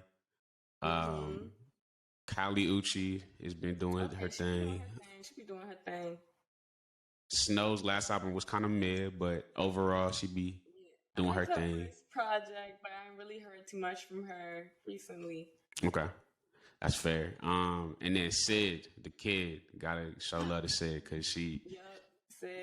Kali Uchi has been doing her thing. She be doing her thing. Snow's last album was kind of mid, but overall she be doing her thing. Project, but I haven't really heard too much from her recently. Okay. That's fair. And then Sid, the kid, gotta show love to Sid because Sid.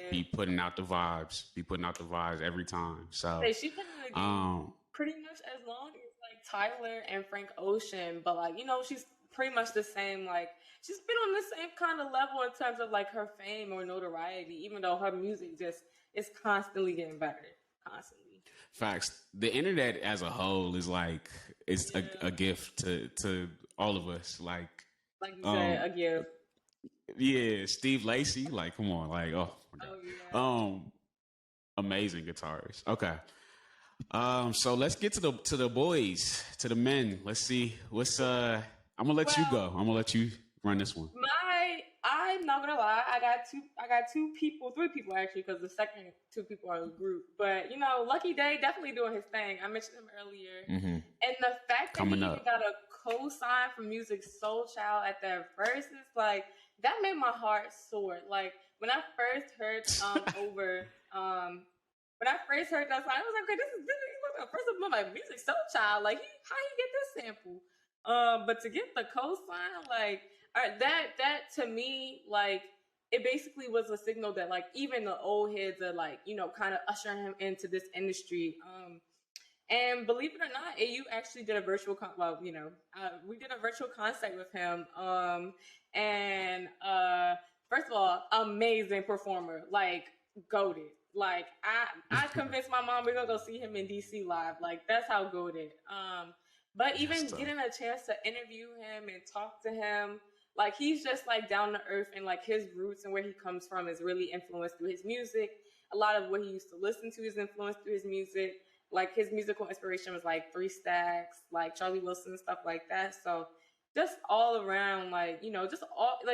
Be putting out the vibes. Every time. So she's been in the game pretty much as long as like Tyler and Frank Ocean, but like she's pretty much the same. Like she's been on the same kind of level in terms of like her fame or notoriety, even though her music just is constantly getting better, constantly. Facts. The internet as a whole is like a gift to all of us. Like you said, a gift. Yeah, Steve Lacy. Like, come on. Like, oh my God. Amazing guitarist. Okay. So let's get to the boys, to the men. Let's see what's I'm gonna let you go. I'm gonna let you run this one. I'm not gonna lie. I got three people actually, because the second two people are the group. But Lucky Day definitely doing his thing. I mentioned him earlier, and the fact that he even got a co-sign from Music Soul Child at that verse is like that made my heart soar. Like when I first heard when I first heard that song, I was like, okay, this is the first of my Music Soul Child. Like how you get this sample? But to get the co-sign, like. That to me, like, it basically was a signal that, like, even the old heads are, like, kind of ushering him into this industry. And believe it or not, AU actually did a virtual, we did a virtual concert with him. And first of all, amazing performer, like, goated. Like, I convinced my mom we're gonna go see him in DC live. Like, that's how goated. But even getting a chance to interview him and talk to him, like, he's just, like, down to earth, and, like, his roots and where he comes from is really influenced through his music. A lot of what he used to listen to is influenced through his music. Like, his musical inspiration was, like, 3 Stacks, like, Charlie Wilson, stuff like that. So just all around, like,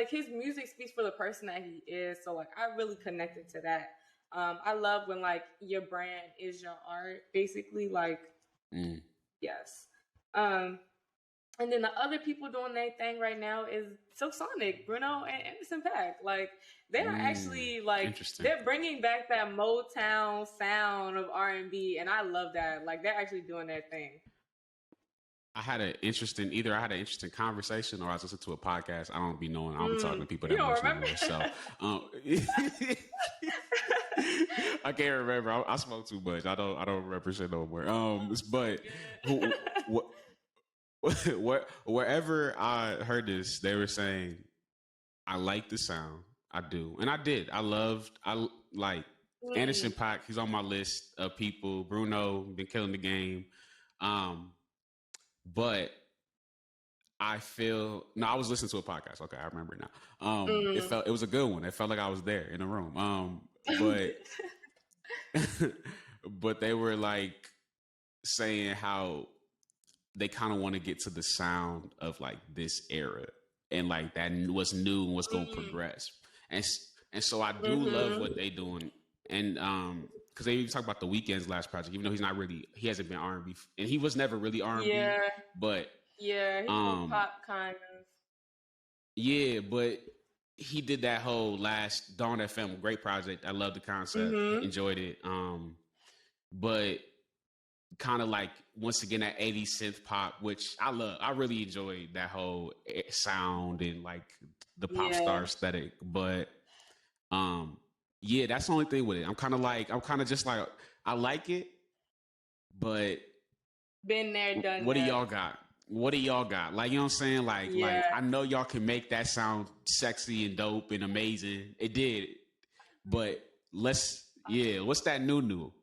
his music speaks for the person that he is. So, like, I really connected to that. I love when, like, your brand is your art, basically, like, yes. And then the other people doing their thing right now is Silk Sonic, Bruno, and Anderson .Paak. Like they are actually like they're bringing back that Motown sound of R&B, and I love that. Like they're actually doing their thing. I had an interesting conversation, or I was listening to a podcast. I don't be talking to people that much anymore. So I can't remember. I smoke too much. I don't represent no more. But wherever I heard this, they were saying, I like the sound. I do. And I did. I like Anderson .Paak. He's on my list of people. Bruno, been killing the game. But I was listening to a podcast. Okay, I remember now. It was a good one. It felt like I was there in the room. But but they were like saying how they kind of want to get to the sound of like this era and like that what's new and what's going to progress. And so I do love what they doing. And because they even talk about the Weeknd's last project, even though he hasn't been R&B, and he was never really R&B, but he's pop kind of. Yeah, but he did that whole last Dawn FM, great project. I love the concept, enjoyed it. But kind of like once again that 80s synth pop, which I love. I really enjoyed that whole sound and like the pop star aesthetic. But that's the only thing with it. I'm kind of just like I like it, but been there, done. What do y'all got? What do y'all got? Like, you know what I'm saying? Like I know y'all can make that sound sexy and dope and amazing. It did, but what's that new?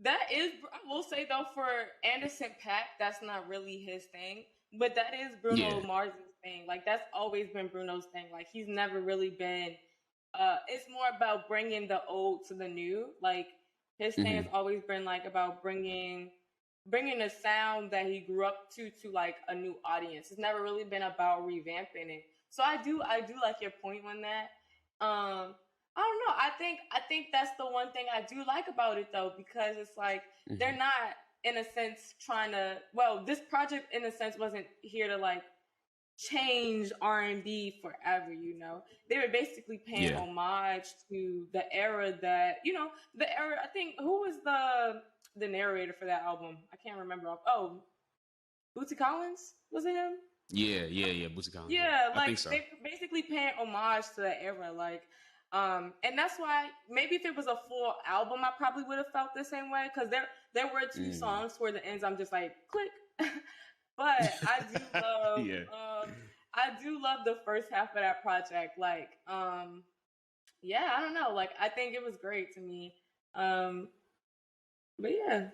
That is, I will say though, for Anderson .Paak, that's not really his thing, but that is Bruno Mars's thing. Like that's always been Bruno's thing. Like he's never really been. It's more about bringing the old to the new. Like his thing has always been like about bringing a sound that he grew up to like a new audience. It's never really been about revamping it. So I do like your point on that. I don't know. I think that's the one thing I do like about it though, because it's like they're not in a sense trying to. Well, this project in a sense wasn't here to like change R&B forever. You know, they were basically paying homage to the era that the era. I think who was the narrator for that album? I can't remember. Oh, Bootsy Collins, was it him? Yeah, Bootsy Collins. Yeah, like I think so. they basically paying homage to that era, like. And that's why maybe if it was a full album, I probably would have felt the same way, because there were two songs where the ends I'm just like click, but I do love I do love the first half of that project. Like I don't know, like I think it was great to me. But yeah.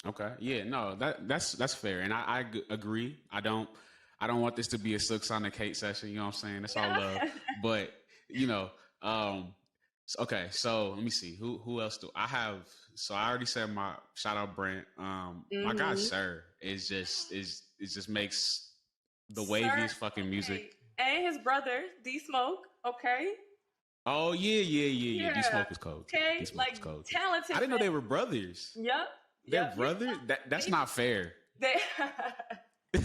Okay. Yeah. No. That's fair, and I agree. I don't want this to be a Silk Sonic hate session. You know what I'm saying? That's all love, but. Okay, so let me see who else do I have. So I already said my shout out Brent. My guy Sir it just makes the waviest fucking music. And his brother D Smoke. Okay. Oh yeah. D Smoke is cold. Okay, like cold. Talented. I didn't know they were brothers. Yep. They're brothers. That's not fair. And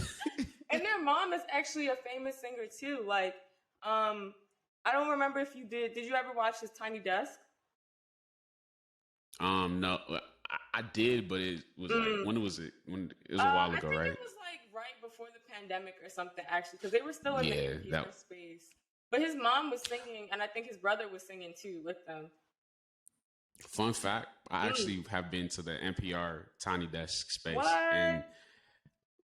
their mom is actually a famous singer too. Like I don't remember if you did. Did you ever watch his Tiny Desk? No, I did, but it was like when was it? When it was a while ago, right? It was like right before the pandemic or something, actually, because they were still in the NPR space. But his mom was singing, and I think his brother was singing too with them. Fun fact: I actually have been to the NPR Tiny Desk space, and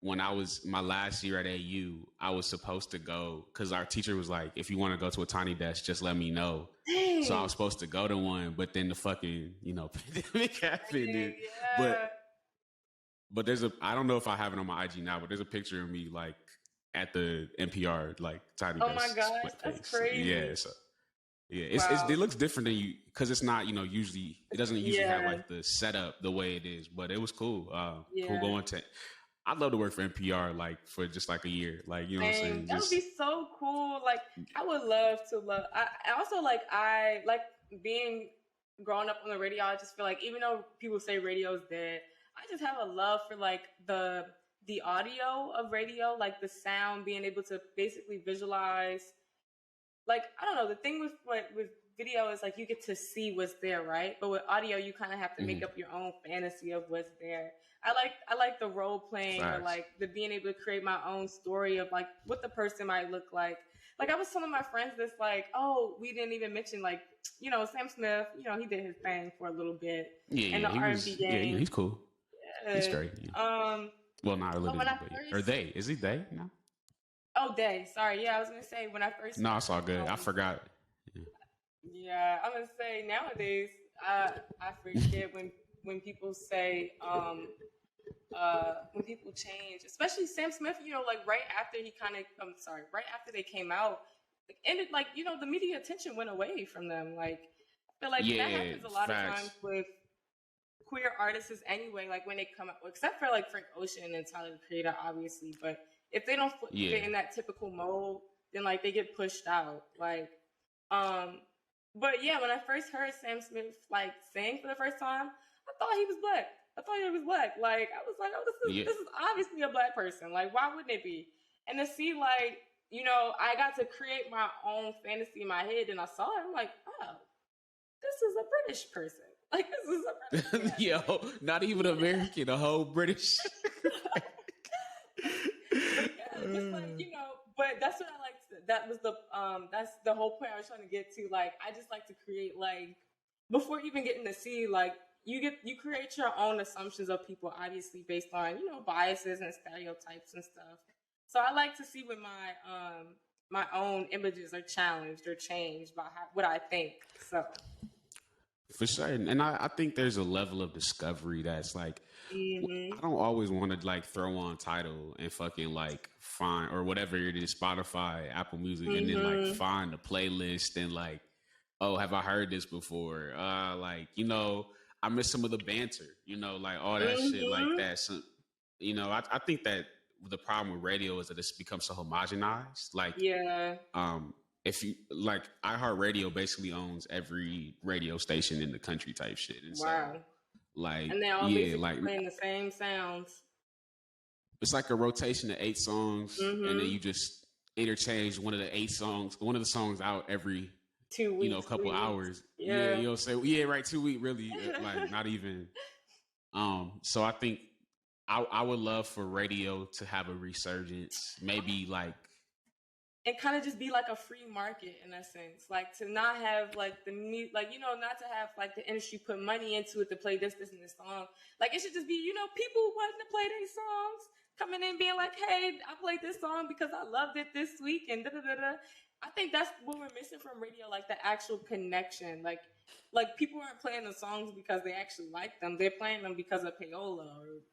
when I was my last year at AU, I was supposed to go because our teacher was like, if you want to go to a Tiny Desk, just let me know. Dang. So I was supposed to go to one, but then the fucking, pandemic happened. But I don't know if I have it on my IG now, but there's a picture of me like at the NPR, like Tiny Desk. Oh my gosh, that's crazy. Yeah. So, it looks different than you, because it's not, usually, it doesn't usually have like the setup the way it is, but it was cool. Cool going to. I'd love to work for NPR, like for just like a year, like what I'm saying. That would be so cool. Like I would love to. I also like being growing up on the radio. I just feel like even though people say radio's dead, I just have a love for like the the audio of radio, like the sound, being able to basically visualize. Like, I don't know, the thing with video is like you get to see what's there, right? But with audio, you kind of have to make up your own fantasy of what's there. I like the role playing, or like the being able to create my own story of like what the person might look like. Like, I was telling my friends this, like, oh, we didn't even mention, like, you know, Sam Smith, you know, he did his thing for a little bit. In the R&B game. Yeah, he's cool. Yeah. He's straight. Yeah. Well, not really. Or they. Is he they? No. Oh, they. Sorry. Yeah, I was going to say when I first. No, it's all good. I forgot. Yeah, I'm going to say nowadays, I forget when people say, when people change, especially Sam Smith, you know, like right after they came out, like, ended, like, you know, the media attention went away from them. Like, I feel like that happens a lot of times with queer artists anyway, like when they come out, except for like Frank Ocean and Tyler the Creator, obviously, but if they don't fit in that typical mold, then like they get pushed out. Like, but yeah, when I first heard Sam Smith like sing for the first time, I thought he was black. Like, I was like, oh, this is obviously a black person. Like, why wouldn't it be? And to see, like, you know, I got to create my own fantasy in my head, and I saw it. I'm like, oh, this is a British person. Like, this is a British person. Yo, not even American, a whole British. Just like, you know, but that's what I like. That was that's the whole point I was trying to get to. Like, I just like to create, like, before even getting to see, like, you create your own assumptions of people, obviously based on, you know, biases and stereotypes and stuff. So I like to see when my own images are challenged or changed by what I think. So for sure, and I think there's a level of discovery that's like, I don't always want to like throw on Tidal and fucking like find, or whatever it is, Spotify, Apple Music, and then like find a playlist and like, oh, have I heard this before? Like, you know, I miss some of the banter, you know, like all that shit like that. So, you know, I think that the problem with radio is that it's become so homogenized. Like, if you like, iHeartRadio basically owns every radio station in the country type shit. And so, like, and they're all basically playing the same sounds. It's like a rotation of 8 songs, and then you just interchange one of the songs out every 2 weeks, you know, a couple hours. Yeah, you'll say, 2 weeks, really, like not even. So I think I would love for radio to have a resurgence, maybe like. And kind of just be like a free market in a sense, like to not have like like, you know, not to have like the industry put money into it to play this and this song. Like, it should just be, you know, people wanting to play these songs, coming in being like, hey, I played this song because I loved it this week and da da da da. I think that's what we're missing from radio, like the actual connection. Like people aren't playing the songs because they actually like them. They're playing them because of payola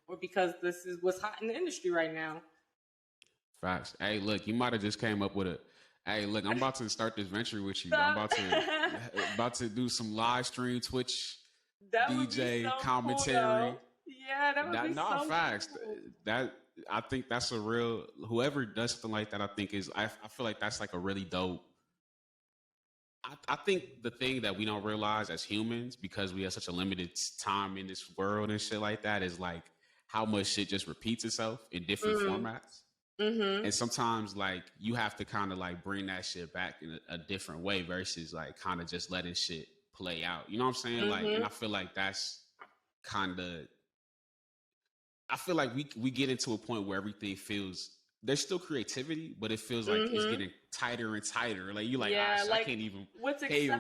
or because this is what's hot in the industry right now. Facts. Hey, look, you might have just came up with hey, look, I'm about to start this venture with you. I'm about to do some live stream Twitch DJ so commentary. Cool, yeah, that would be so facts. Cool. That I think that's a real, whoever does something like that, I think I feel like that's like a really dope. I think the thing that we don't realize as humans, because we have such a limited time in this world and shit like that, is like how much shit just repeats itself in different formats. And sometimes like you have to kind of like bring that shit back in a different way versus like kind of just letting shit play out. You know what I'm saying? Like, and I feel like that's kind of, I feel like we get into a point where everything feels, there's still creativity, but it feels like it's getting tighter and tighter. Like you're like, like, I can't even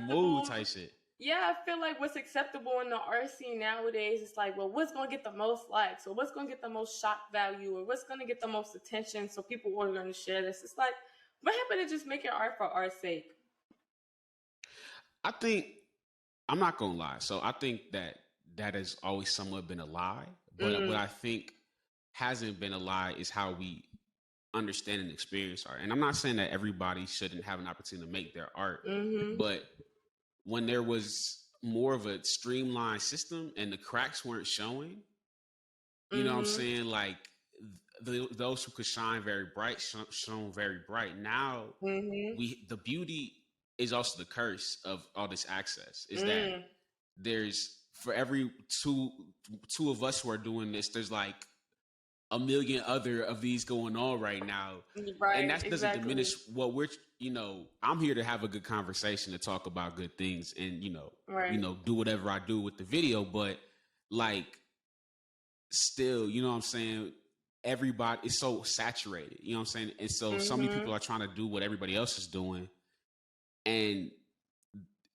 move type shit. Yeah, I feel like what's acceptable in the art scene nowadays is like, well, what's going to get the most likes, or what's going to get the most shock value, or what's going to get the most attention, so people are going to share this. It's like, what happened to just making art for art's sake? I think, I'm not going to lie. So I think that has always somewhat been a lie. But what I think hasn't been a lie is how we understand and experience art. And I'm not saying that everybody shouldn't have an opportunity to make their art, but when there was more of a streamlined system and the cracks weren't showing, you know what I'm saying? Like those who could shine very bright, shone very bright. Now the beauty is also the curse of all this access is that there's, for every two of us who are doing this, there's like a million other of these going on right now. Right, And that doesn't exactly. diminish what we're, I'm here to have a good conversation, to talk about good things, and, Right. do whatever I do with the video. But like, still, you know what I'm saying? Everybody is so saturated, you know what I'm saying? And so many people are trying to do what everybody else is doing. And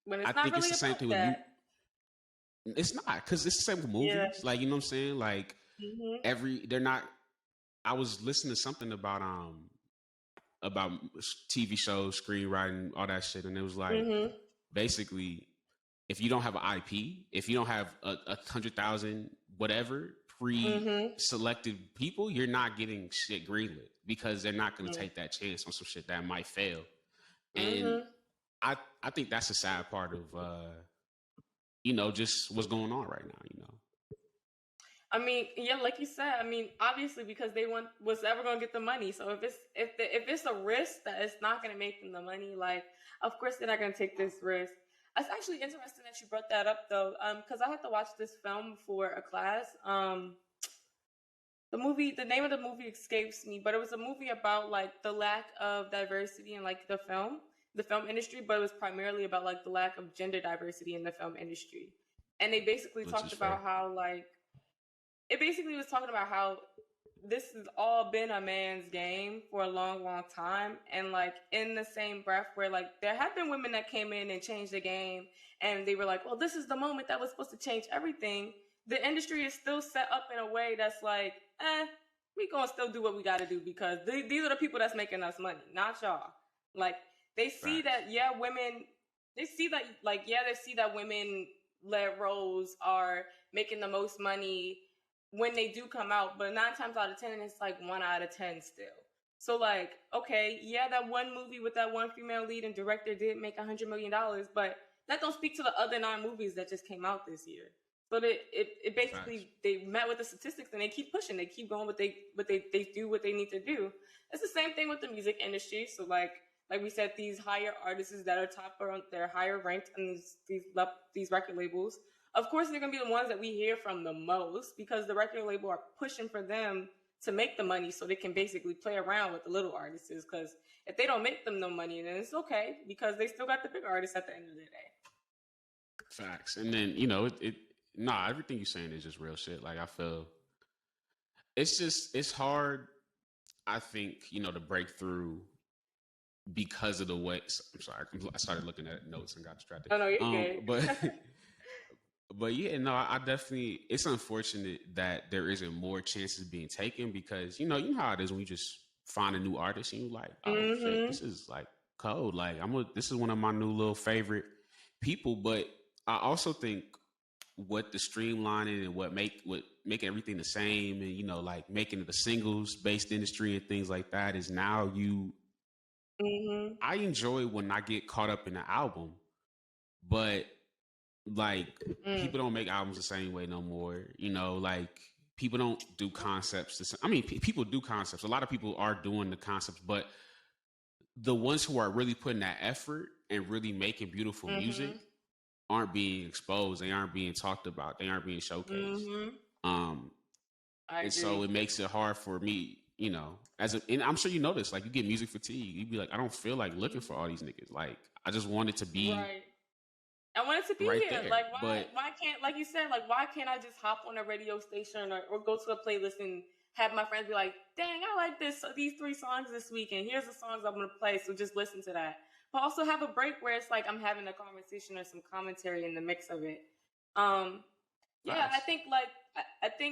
when it's I not think really it's the same thing with that. it's not, because it's the same with movies. Yeah. Like, you know what I'm saying? Like, they're not. I was listening to something about TV shows, screenwriting, all that shit, and it was like, basically, if you don't have an IP, if you don't have a 100,000 whatever pre-selected people, you're not getting shit greenlit, because they're not going to take that chance on some shit that might fail. And I think that's a sad part of just what's going on right now. I mean, yeah, like you said, I mean, obviously, because they want what's ever going to get the money. So if it's a risk that it's not going to make them the money, like, of course they're not going to take this risk. It's actually interesting that you brought that up, though, because I had to watch this film for a class. The name of the movie escapes me, but it was a movie about like the lack of diversity in like the film industry, but it was primarily about like the lack of gender diversity in the film industry. And they basically talked about how like, it basically was talking about how this has all been a man's game for a long, long time. And like in the same breath where like there have been women that came in and changed the game, and they were like, well, this is the moment that was supposed to change everything. The industry is still set up in a way that's like, we gonna still do what we gotta do, because these are the people that's making us money, not y'all. Like they see that, they see that women-led roles are making the most money when they do come out, but 9 times out of 10, it's like 1 out of 10 still. So like, okay, yeah, that one movie with that one female lead and director did make $100 million, but that don't speak to the other 9 movies that just came out this year. So it basically, they met with the statistics and they keep pushing, they keep going, but they do what they need to do. It's the same thing with the music industry. So like we said, these higher artists that are they're higher ranked in these record labels. Of course, they're going to be the ones that we hear from the most, because the record label are pushing for them to make the money so they can basically play around with the little artists. Because if they don't make them no money, then it's okay, because they still got the big artists at the end of the day. Facts. And then, everything you're saying is just real shit. Like, I feel it's hard, I think, to break through because of the way. I'm sorry, I started looking at notes and got distracted. Oh, no, you're good. But yeah, no, I definitely, it's unfortunate that there isn't more chances being taken, because, you know how it is when you just find a new artist and you're like, oh shit, this is like cold. Like this is one of my new little favorite people. But I also think what the streamlining and what making everything the same, and, like making it a singles based industry and things like that, is now I enjoy when I get caught up in the album, but like people don't make albums the same way no more. Like people don't do concepts. People do concepts. A lot of people are doing the concepts, but the ones who are really putting that effort and really making beautiful music aren't being exposed. They aren't being talked about. They aren't being showcased. And so it makes it hard for me, and I'm sure you know this, like you get music fatigue. You be like, I don't feel like looking for all these niggas. Like I just want it to be right. I want it to be right here. there. Like, why can't, like you said, like, why can't I just hop on a radio station or go to a playlist and have my friends be like, dang, I like these 3 songs this week, and here's the songs I'm going to play, so just listen to that. But also have a break where it's like I'm having a conversation or some commentary in the mix of it. Yeah, I think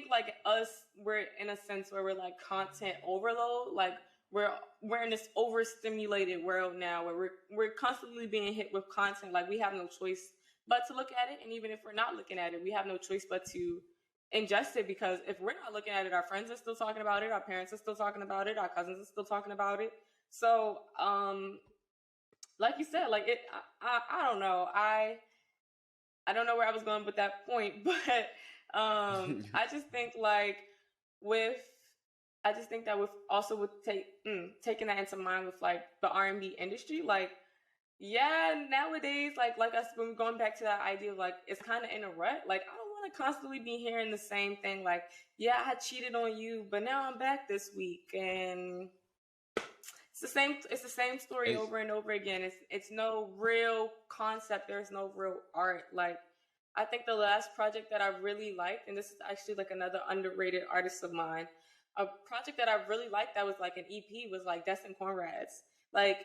like us, we're in a sense where we're like content overload. Like we're in this overstimulated world now where we're constantly being hit with content. Like we have no choice but to look at it, and even if we're not looking at it, we have no choice but to ingest it, because if we're not looking at it, our friends are still talking about it, our parents are still talking about it, our cousins are still talking about it. So like you said, like I don't know, I don't know where I was going with that point, but I just think like taking that into mind with like the R&B industry, like nowadays, like us, when we're going back to that idea of like it's kind of in a rut. Like I don't want want to constantly be hearing the same thing. Like, yeah, I cheated on you, but now I'm back this week, and it's the same. It's the same story over and over again. It's no real concept. There's no real art. Like, I think the last project that I really liked, and this is actually like another underrated artist of mine, a project that I really liked that was like an EP was like Destin Conrad's. Like,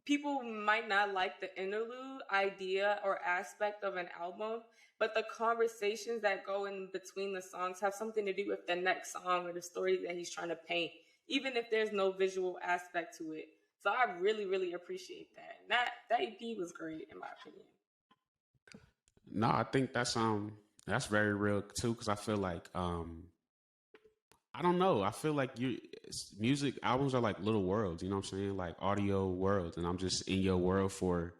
people might not like the interlude idea or aspect of an album, but the conversations that go in between the songs have something to do with the next song or the story that he's trying to paint, even if there's no visual aspect to it. So I really, really appreciate that. And that EP was great in my opinion. No, I think that's very real too, because I feel like I don't know. I feel like music albums are like little worlds, you know what I'm saying? Like audio worlds, and I'm just in your world for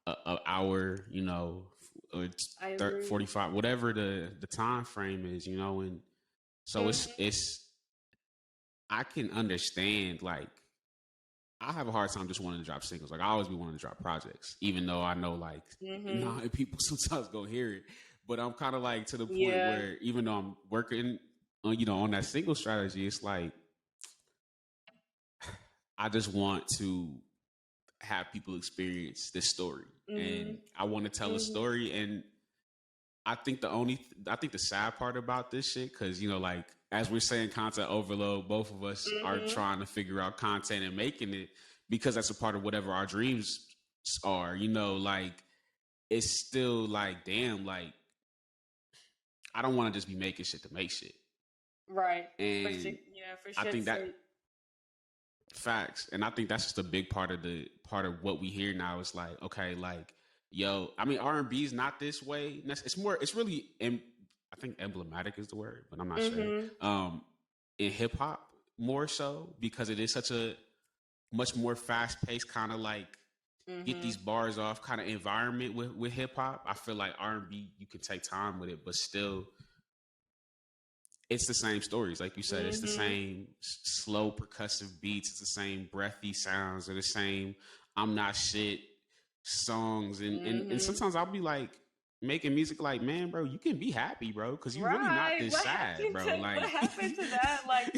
an hour, you know, or 45, whatever the time frame is, you know, and so it's I can understand, like, I have a hard time just wanting to drop singles. Like, I always be wanting to drop projects, even though I know, like, people sometimes go hear it. But I'm kind of like to the point where even though I'm working, you know, on that single strategy, it's like I just want to have people experience this story, and I want to tell a story. And I think the sad part about this shit, because, you know, like, as we're saying, content overload, both of us are trying to figure out content and making it, because that's a part of whatever our dreams are, you know, like, it's still like, damn, like, I don't want to just be making shit to make shit. Right. And for sure. I think that facts. And I think that's just a big part of what we hear now. Is like, okay, like, yo, I mean, R&B is not this way. It's really, I think emblematic is the word, but I'm not sure. In hip hop more so, because it is such a much more fast paced kind of like get these bars off kind of environment with hip hop. I feel like R&B, you can take time with it, but still it's the same stories. Like you said, it's the same slow percussive beats. It's the same breathy sounds, or the same I'm not shit songs. And sometimes I'll be like making music like, man, bro, you can be happy, bro, because you're really not this sad, bro. Like, what happened to that? Like,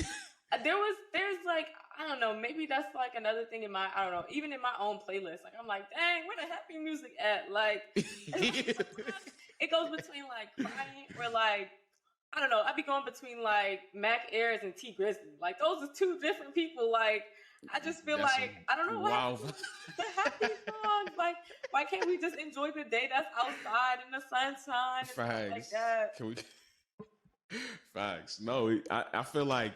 there's like, I don't know, maybe that's like another thing in my, I don't know, even in my own playlist. Like, I'm like, dang, where the happy music at? Like, it goes between like crying or like, I don't know, I be going between like Mac Ayres and T Grizzly. Like, those are two different people. Like, I just feel I don't know what the happy songs. Like, why can't we just enjoy the day that's outside in the sunshine and stuff like that? Can we? Facts. No, I feel like,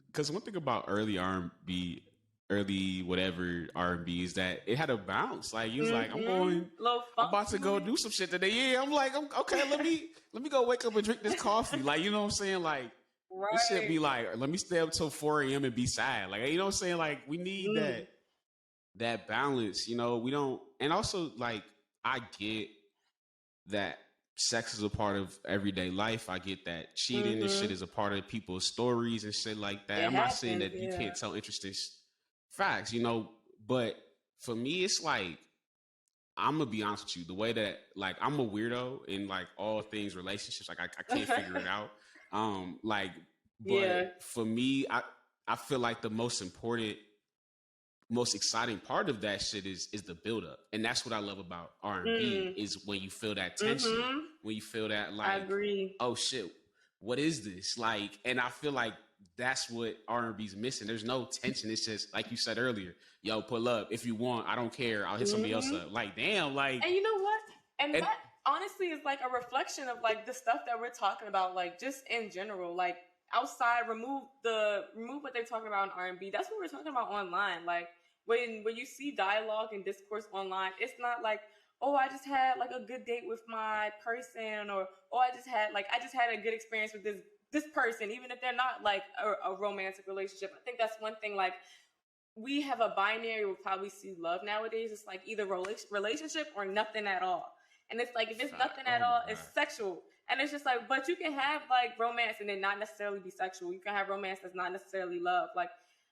because one thing about early R&B, early whatever R&B, is that it had a bounce. Like, you was like, I'm about to go do some shit today. Yeah, I'm like, okay, let me go wake up and drink this coffee. Like, you know what I'm saying? Like, this shit be like, let me stay up till 4 a.m. and be sad. Like, you know what I'm saying? Like, we need that balance, you know. We don't, and also, like, I get that sex is a part of everyday life. I get that cheating and shit is a part of people's stories and shit like that. I'm not saying that you can't tell interesting facts, you know, but for me, it's like, I'm gonna be honest with you, the way that, like, I'm a weirdo in like all things relationships. Like, I can't figure it out. For me, I feel like the most important, most exciting part of that shit is the buildup. And that's what I love about R&B is when you feel that tension, when you feel that, like, I agree. Oh shit, what is this? Like, and I feel like that's what R&B's missing. There's no tension. It's just, like you said earlier, yo, pull up. If you want, I don't care. I'll hit somebody else up. Like, damn, like. And you know what? And that honestly is like a reflection of like the stuff that we're talking about, like, just in general, like, outside, remove what they're talking about in R&B. That's what we're talking about online. Like, when you see dialogue and discourse online, it's not like, oh, I just had like a good date with my person, or oh, I just had a good experience with this person, even if they're not like a romantic relationship. I think that's one thing. Like, we have a binary with how we see love nowadays. It's like either relationship or nothing at all. And it's like, if it's nothing at all, it's sexual. And it's just like, but you can have like romance and then not necessarily be sexual. You can have romance that's not necessarily love. Like,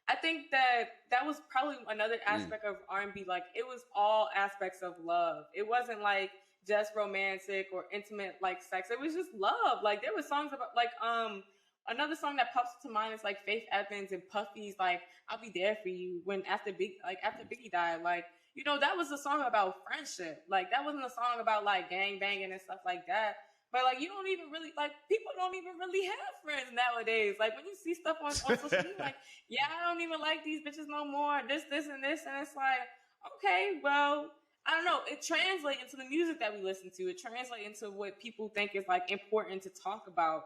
I think that was probably another aspect of R&B. Like, it was all aspects of love. It wasn't like just romantic or intimate like sex. It was just love. Like there were songs about like another song that pops to mind is like Faith Evans and Puffy's like "I'll Be There for You" when after Biggie died. Like you know that was a song about friendship. Like that wasn't a song about like gang banging and stuff like that. But like you don't even really like people don't even really have friends nowadays. Like when you see stuff on social media, like yeah, I don't even like these bitches no more. This, and this, and it's like okay, well. I don't know. It translates into the music that we listen to. It translates into what people think is like important to talk about.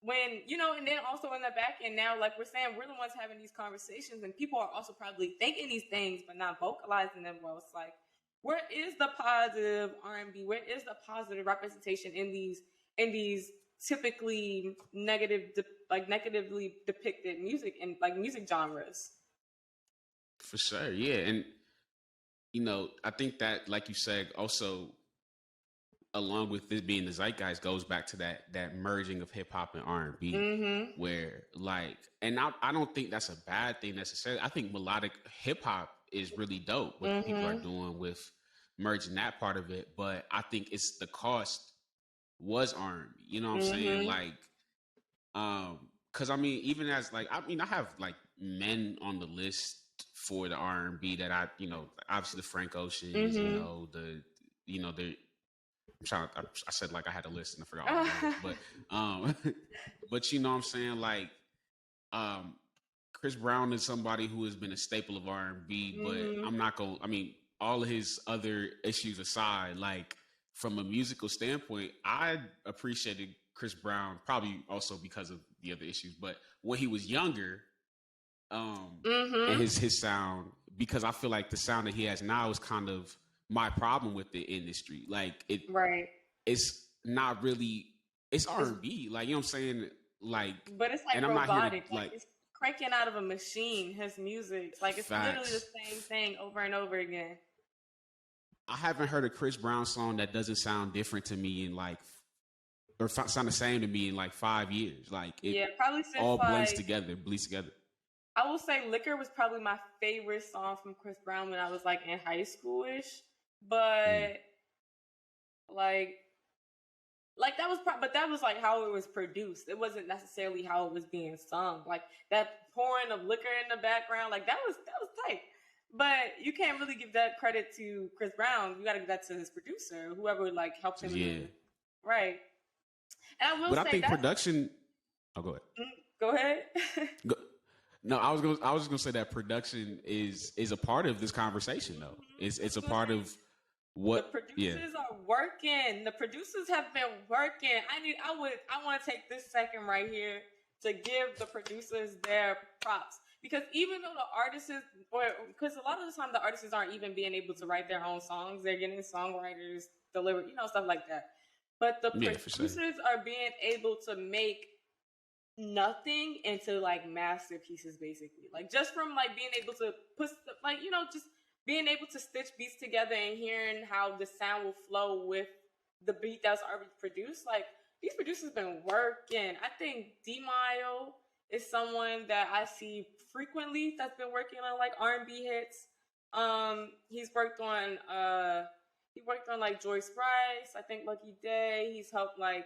When, you know, and then also in the back end now, like we're saying, we're the ones having these conversations and people are also probably thinking these things, but not vocalizing them well. It's like, where is the positive R&B? Where is the positive representation in these typically negatively depicted music and like music genres? For sure. Yeah. And, you know, I think that, like you said, also along with this being the zeitgeist goes back to that merging of hip hop and R&B, where like, and I don't think that's a bad thing necessarily. I think melodic hip hop is really dope what people are doing with merging that part of it, but I think it's the cost was R&B. You know what I'm saying? Like, because I mean, even as like, I mean, I have like men on the list for the R&B that I, you know, obviously the Frank Oceans, you know, the I said like I had a list and I forgot all the names, but you know what I'm saying, like Chris Brown is somebody who has been a staple of R&B, but I'm not gonna. I mean, all of his other issues aside, like from a musical standpoint, I appreciated Chris Brown probably also because of the other issues, but when he was younger, and his sound, because I feel like the sound that he has now is kind of my problem with the industry. Like it's not really, it's R&B. Like, you know what I'm saying? Like, but it's like and robotic. I'm not here to, like it's cranking out of a machine, his music. Like it's literally the same thing over and over again. I haven't heard a Chris Brown song that doesn't sound different to me in like, or sound the same to me in like 5 years. Like it probably since all bleeds together. I will say Liquor was probably my favorite song from Chris Brown when I was like in high school-ish. But like that was but that was like how it was produced. It wasn't necessarily how it was being sung. Like that pouring of liquor in the background, like that was tight. But you can't really give that credit to Chris Brown. You got to give that to his producer, whoever like helped him. Yeah. Right. And I will say, I think production. Oh, go ahead. Go ahead. No, I was just gonna say that production is a part of this conversation, though. It's a part of what the producers are working. The producers have been working. I want to take this second right here to give the producers their props, because even though the artists, because a lot of the time the artists aren't even being able to write their own songs, they're getting songwriters delivered, you know, stuff like that. But the producers are being able to make nothing into like masterpieces, basically. Like just from like being able to put like, you know, just being able to stitch beats together and hearing how the sound will flow with the beat that's already produced. Like these producers been working. I think D-Mile is someone that I see frequently that's been working on like R&B hits. He's worked on like Joyce Rice, I think Lucky Day. He's helped like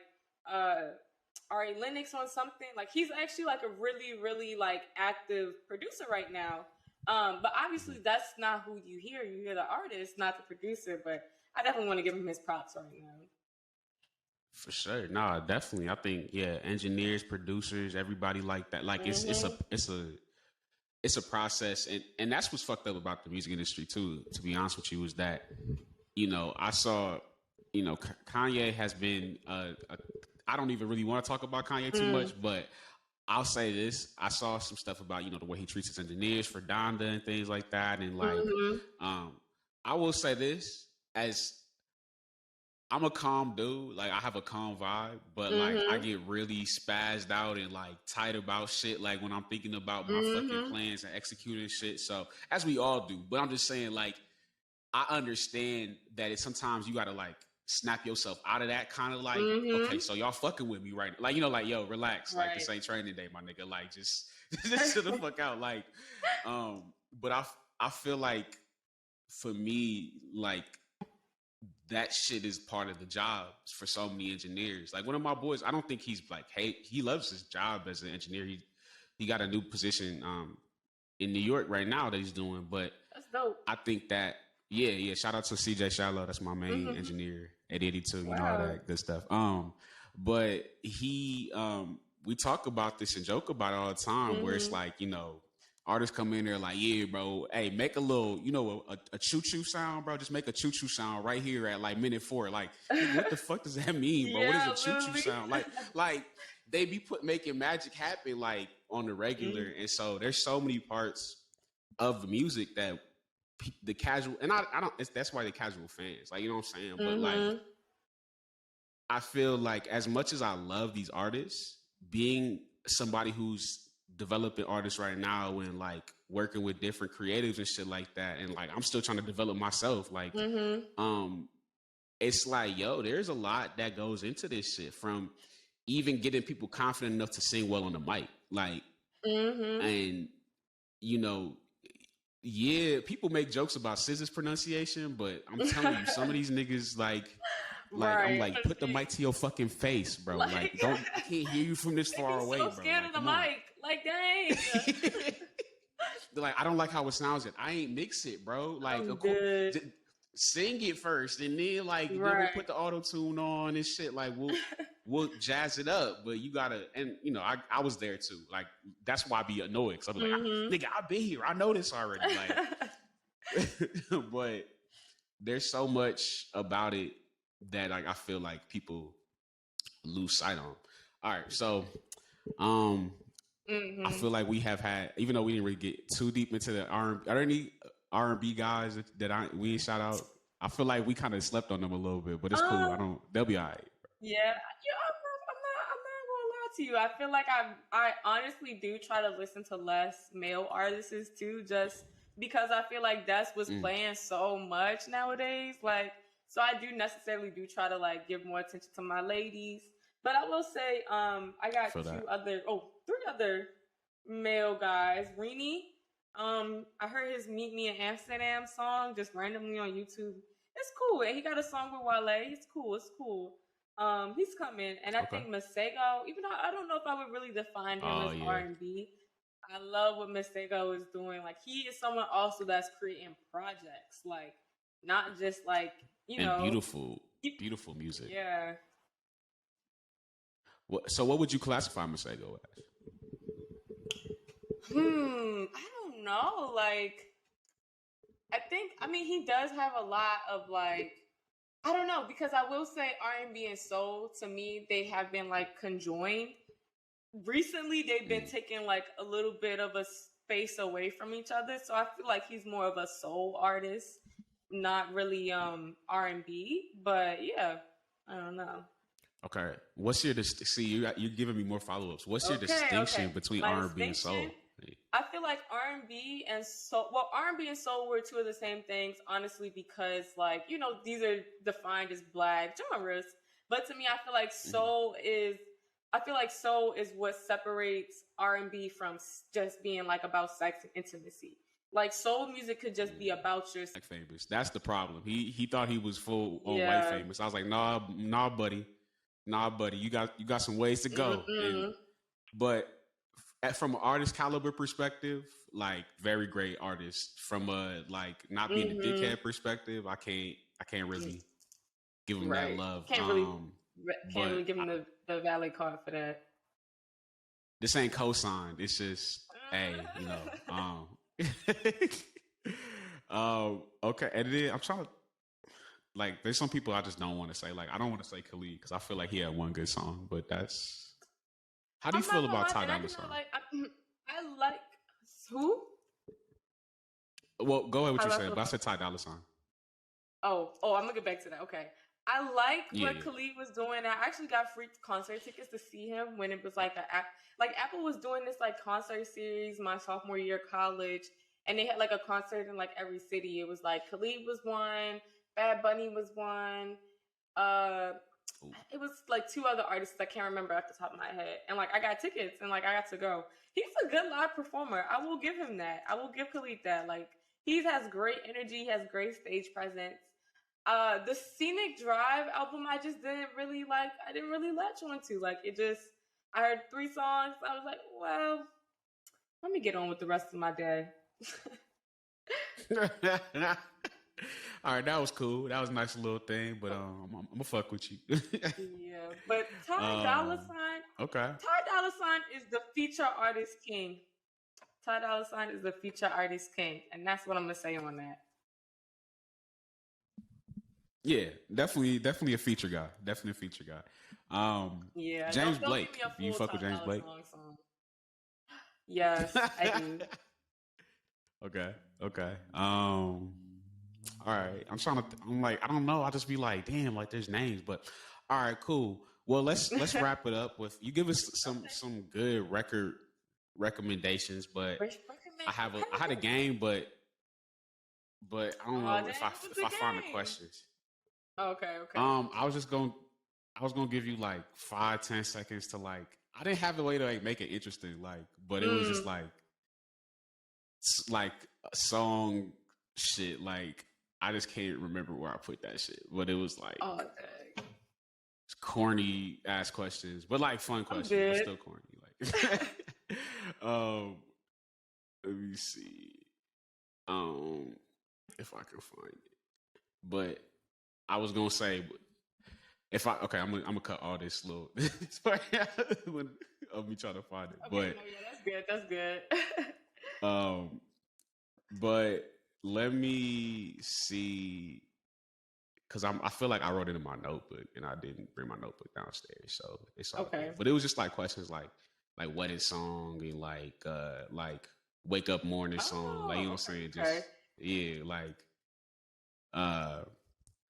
Ari Lennox on something. Like he's actually like a really, really like active producer right now. But obviously that's not who you hear. You hear the artist, not the producer. But I definitely want to give him his props right now. For sure. No, definitely. I think, engineers, producers, everybody like that. Like it's a process. And that's what's fucked up about the music industry too, to be honest with you, is that, you know, I saw, you know, Kanye has been I don't even really want to talk about Kanye too much, but I'll say this. I saw some stuff about, you know, the way he treats his engineers for Donda and things like that. And like, I will say this, as I'm a calm dude, like I have a calm vibe, but like I get really spazzed out and like tight about shit. Like when I'm thinking about my fucking plans and executing shit. So as we all do, but I'm just saying, like, I understand that it's sometimes you got to like snap yourself out of that kind of like, okay, so y'all fucking with me right now. Like, you know, like, yo, relax. Right. Like this ain't training day, my nigga. Like just chill the fuck out. Like, but I feel like for me, like that shit is part of the job for so many engineers. Like one of my boys, I don't think he's like, hey, he loves his job as an engineer. He got a new position in New York right now that he's doing. But that's dope. I think that, yeah. Shout out to CJ Shallow. That's my main engineer at 82. You know, all that good stuff. But he, we talk about this and joke about it all the time where it's like, you know, artists come in there like, yeah, bro, hey, make a little, you know, a choo-choo sound, bro. Just make a choo-choo sound right here at like minute 4. Like, what the fuck does that mean, bro? What is a choo-choo sound? Like they be making magic happen like on the regular. And so there's so many parts of the music that the casual, and I don't, that's why the casual fans, like, you know what I'm saying? But like, I feel like as much as I love these artists, being somebody who's developing artists right now and like working with different creatives and shit like that, and like I'm still trying to develop myself, like it's like, yo, there's a lot that goes into this shit, from even getting people confident enough to sing well on the mic, like and you know, yeah, people make jokes about SZA's pronunciation, but I'm telling you, some of these niggas like I'm like, put the mic to your fucking face, bro. Like don't, I can't hear you from this far away, bro. So scared of the mic. Like, dang. They're like, I don't like how it sounds. I ain't mix it, bro. Like, sing it first, and then like then we'll put the auto tune on and shit. Like we'll jazz it up, but you gotta, and you know, I was there too. Like that's why I be annoyed, because I'm like, nigga, I've been here. I know this already. Like, but there's so much about it that like I feel like people lose sight on. All right, so I feel like we have had, even though we didn't really get too deep into the R&B, are there any R&B guys that we ain't shout out? I feel like we kind of slept on them a little bit, but it's cool. They'll be all right. Yeah, I'm not gonna lie to you. I feel like I honestly do try to listen to less male artists too, just because I feel like that's what's playing so much nowadays. Like, so I do necessarily try to like give more attention to my ladies. But I will say, I got three other male guys. Rini, I heard his "Meet Me in Amsterdam" song just randomly on YouTube. It's cool, and he got a song with Wale. It's cool. He's coming, and I think Masego. Even though I don't know if I would really define him as R&B, I love what Masego is doing. Like, he is someone also that's creating projects, like not just like beautiful music. Yeah. So what would you classify Masego as? I don't know. Like, I mean, he does have a lot of like, I don't know, because I will say R&B and soul, to me, they have been like conjoined. Recently, they've been taking like a little bit of a space away from each other. So I feel like he's more of a soul artist, not really R&B. But yeah, I don't know. Okay, what's your you're giving me more follow-ups. What's your distinction between R&B and soul? I feel like R&B and soul. Well, R&B and soul were two of the same things, honestly, because like, you know, these are defined as Black genres. But to me, I feel like soul is what separates R&B from just being like about sex and intimacy. Like, soul music could just be about your White Famous. That's the problem. He thought he was full on White Famous. I was like, nah, buddy. You got some ways to go. But from an artist caliber perspective, like, very great artist. From a like not being a dickhead perspective, I can't really give him that love. Can't really give him the valet card for that. This ain't co-signed. It's just hey, you know. Okay, and then I'm trying to. Like, there's some people I just don't want to say. Like, I don't want to say Khalid because I feel like he had one good song, but that's. How do you feel about Ty Dolla $ign? I like who? Well, go ahead with what you said, but I said Ty Dolla $ign. Oh, I'm gonna get back to that. Okay, I like what Khalid was doing. I actually got free concert tickets to see him when it was like Apple was doing this like concert series my sophomore year of college, and they had like a concert in like every city. It was like Khalid was one. Bad Bunny was one. It was like two other artists I can't remember off the top of my head. And like I got tickets and like I got to go. He's a good live performer. I will give him that. I will give Khalid that. Like, he has great energy. He has great stage presence. The Scenic Drive album, I just didn't really like. I didn't really latch on to. Like, it just, I heard 3 songs. I was like, well, let me get on with the rest of my day. All right, that was cool. That was a nice little thing, but I'm gonna fuck with you. Yeah, but Ty Dolla Sign. Okay. Ty Dolla Sign is the feature artist king. Ty Dolla Sign is the feature artist king, and that's what I'm gonna say on that. Yeah, definitely a feature guy. Definitely a feature guy. Yeah, James don't Blake. Do you fuck with James Blake? Yes, I do. Okay. All right. I'm like, I don't know. I'll just be like, damn, like there's names, but all right, cool. Well, let's wrap it up with you. Give us some good record recommendations, but I had a game, but I don't know if I find the questions. Okay. I was gonna give you like 5-10 seconds to like. I didn't have the way to like make it interesting, like, but it was just like a song shit. Like I just can't remember where I put that shit, but it was like it's corny ass questions, but like fun questions, but still corny. Like, let me see, if I can find it, but I was gonna say. I'm gonna cut all this little of me trying to find it. Okay, but yeah, that's good. But let me see, because I feel like I wrote it in my notebook and I didn't bring my notebook downstairs, so it's all okay. Good. But it was just like questions like wedding song and like wake up morning song, like you know what I'm saying? Just yeah, like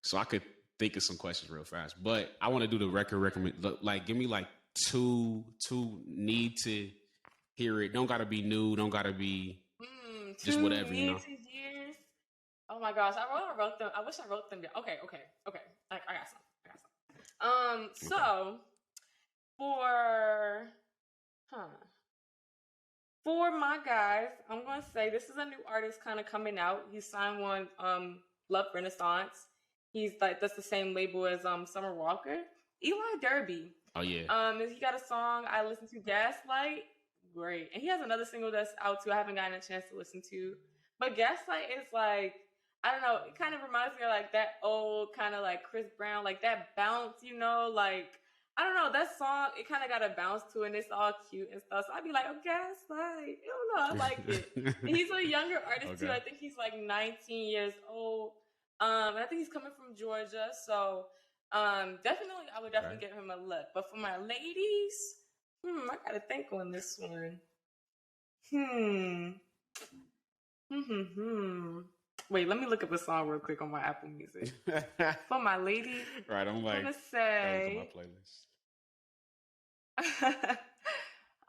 so I could think of some questions real fast, but I want to do the record recommend. Like, give me like two need to hear it. Don't gotta be new. Don't gotta be just whatever, you know. Years. Oh my gosh, I wrote them. I wish I wrote them down. Okay. I got some. So for my guys, I'm gonna say this is a new artist kind of coming out. He signed one Love Renaissance. He's like, that's the same label as Summer Walker. Eli Derby. Oh yeah. He got a song I listened to, Gaslight. Great. And he has another single that's out too. I haven't gotten a chance to listen to. But Gaslight is like, I don't know, it kind of reminds me of like that old kind of like Chris Brown, like that bounce, you know, like I don't know, that song, it kind of got a bounce to it and it's all cute and stuff. So I'd be like, oh, Gaslight. I don't know, I like it. And he's a younger artist too. I think he's like 19 years old. I think he's coming from Georgia, so definitely, I would definitely give him a look. But for my ladies, I gotta think on this one. Wait, let me look up a song real quick on my Apple Music. For my lady, right? I'm like, gonna say, that was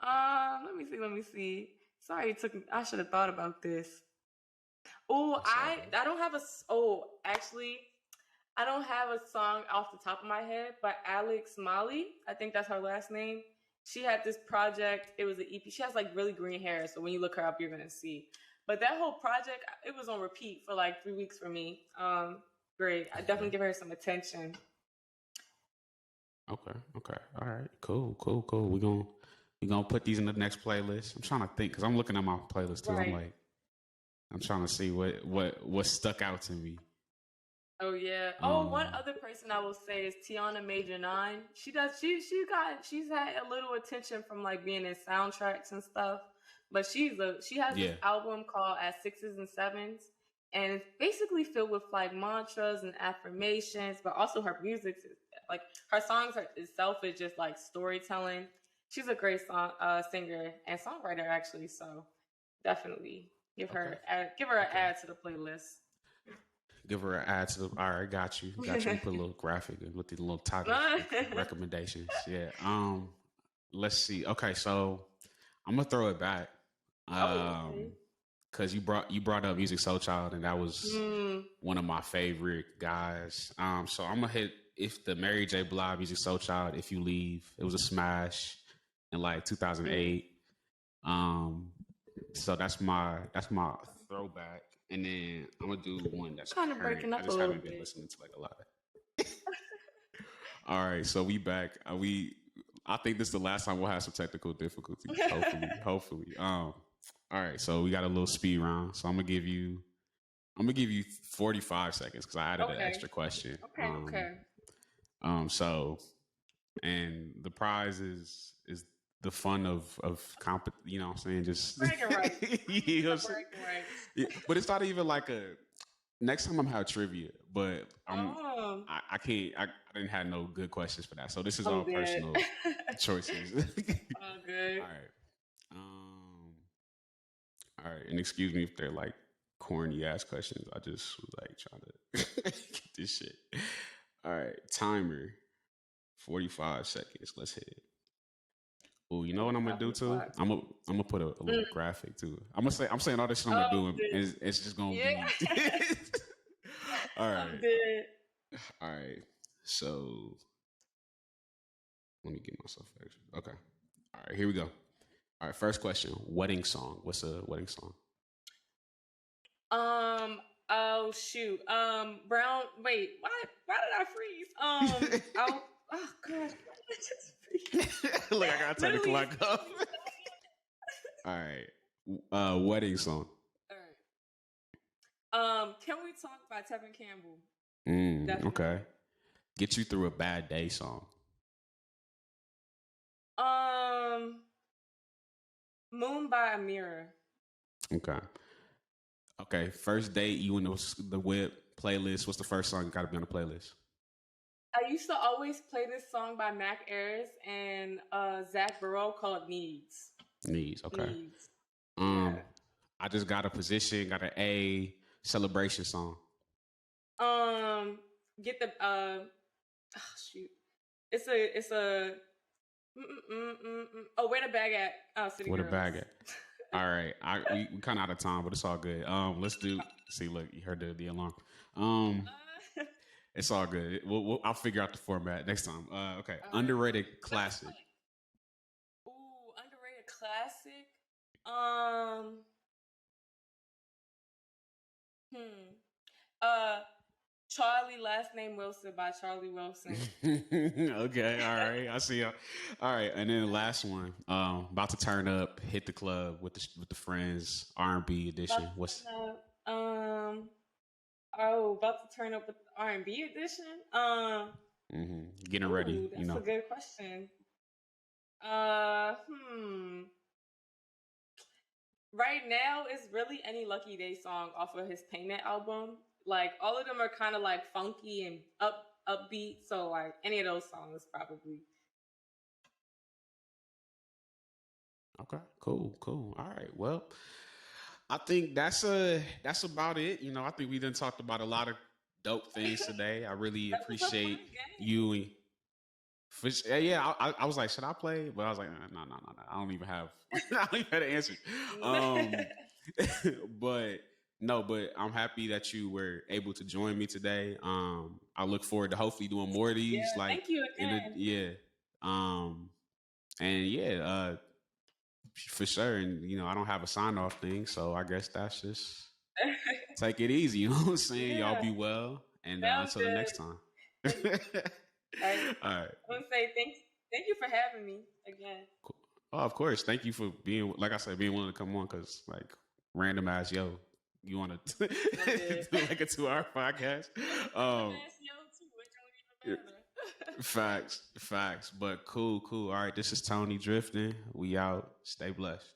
on my playlist. Let me see. Sorry, I should have thought about this. Oh, I don't have actually, I don't have a song off the top of my head, but Alex Molly, I think that's her last name. She had this project. It was an EP. She has like really green hair, so when you look her up, you're gonna see. But that whole project, it was on repeat for like 3 weeks for me. Great. I definitely give her some attention. Okay. All right. Cool. We're gonna put these in the next playlist. I'm trying to think because I'm looking at my playlist too. Right. I'm trying to see what stuck out to me. Oh yeah. One other person I will say is Tiana Major 9. She's had a little attention from like being in soundtracks and stuff. But she has this album called At Sixes and Sevens, and it's basically filled with like mantras and affirmations, but also her music is like her songs itself is just like storytelling. She's a great singer and songwriter actually, so definitely give her an add to the playlist. Give her an add to the. All right, got you. We put a little graphic with the little title recommendations. Yeah. Let's see. Okay, so I'm gonna throw it back. Because you brought up Music Soul Child, and that was one of my favorite guys. So I'm gonna hit the Mary J. Blige Music Soul Child. If You Leave, it was a smash in like 2008. So that's my throwback. And then I'm gonna do one that's Kind of current. breaking I up a just little haven't been bit. listening to like a lot of. All right, so we back. I think this is the last time we'll have some technical difficulties. Hopefully. All right, so we got a little speed round. So I'm gonna give you 45 seconds because I added an extra question. Okay. So, and the prize is the fun of you know what I'm saying? Just bragging rights. You know what I'm saying? Yeah, but it's not even like a next time I'm have trivia, but I can't I didn't have no good questions for that. So this is all personal choices. Oh good. All right, and excuse me if they're like corny ass questions. I just was like trying to get this shit. All right, timer, 45 seconds. Let's hit it. Oh, you know what I'm gonna do too? I'm gonna put a little graphic too. I'm saying all this shit I'm gonna do, and it's just gonna be. All right. All right. So let me get myself extra. Okay. All right. Here we go. All right. First question: wedding song. What's a wedding song? Oh shoot. Brown. Wait. Why did I freeze? Oh god. Look, I gotta take a clock up. All right. Wedding song. All right. Can We Talk by Tevin Campbell? Okay. Get You Through a Bad Day song. Moon by Amira. Okay. First date, you in the whip playlist. What's the first song you gotta be on the playlist? I used to always play this song by Mac Ayres and Zach Burrow called Needs. Okay. Needs. I just got a position, got an A celebration song. Get the shoot. It's a oh, Where the Bag At? Oh, City Where Girls. the Bag At? All right. We kind of out of time, but it's all good. Let's do. See, look, you heard the alarm. It's all good. I'll figure out the format next time. Okay. Underrated classic. Ooh, underrated classic. Charlie, Last Name Wilson by Charlie Wilson. Okay, all right. I see. All right, and then the last one. About to turn up, hit the club with the friends. R&B edition. What's about to turn up with R&B edition. Getting ready. That's a good question. Right now, it's really any Lucky Day song off of his Payment album. Like all of them are kind of like funky and upbeat. So like any of those songs probably. Okay, cool. All right, well, I think that's about it. You know, I think we done talked about a lot of dope things today. I really appreciate you. I was like, should I play? But I was like, no. I don't even have the answer. But I'm happy that you were able to join me today. I look forward to hopefully doing more of these. Thank you again. For sure. And you know, I don't have a sign off thing, so I guess that's just take it easy. You know what I'm saying? Y'all be well, and until the next time. All right. I want to say thank you for having me again. Cool. Oh, of course. Thank you for being, like I said, being willing to come on. Because like random ass you want to do like a 2-hour podcast? Facts. But cool. All right, this is Tony Drifting. We out. Stay blessed.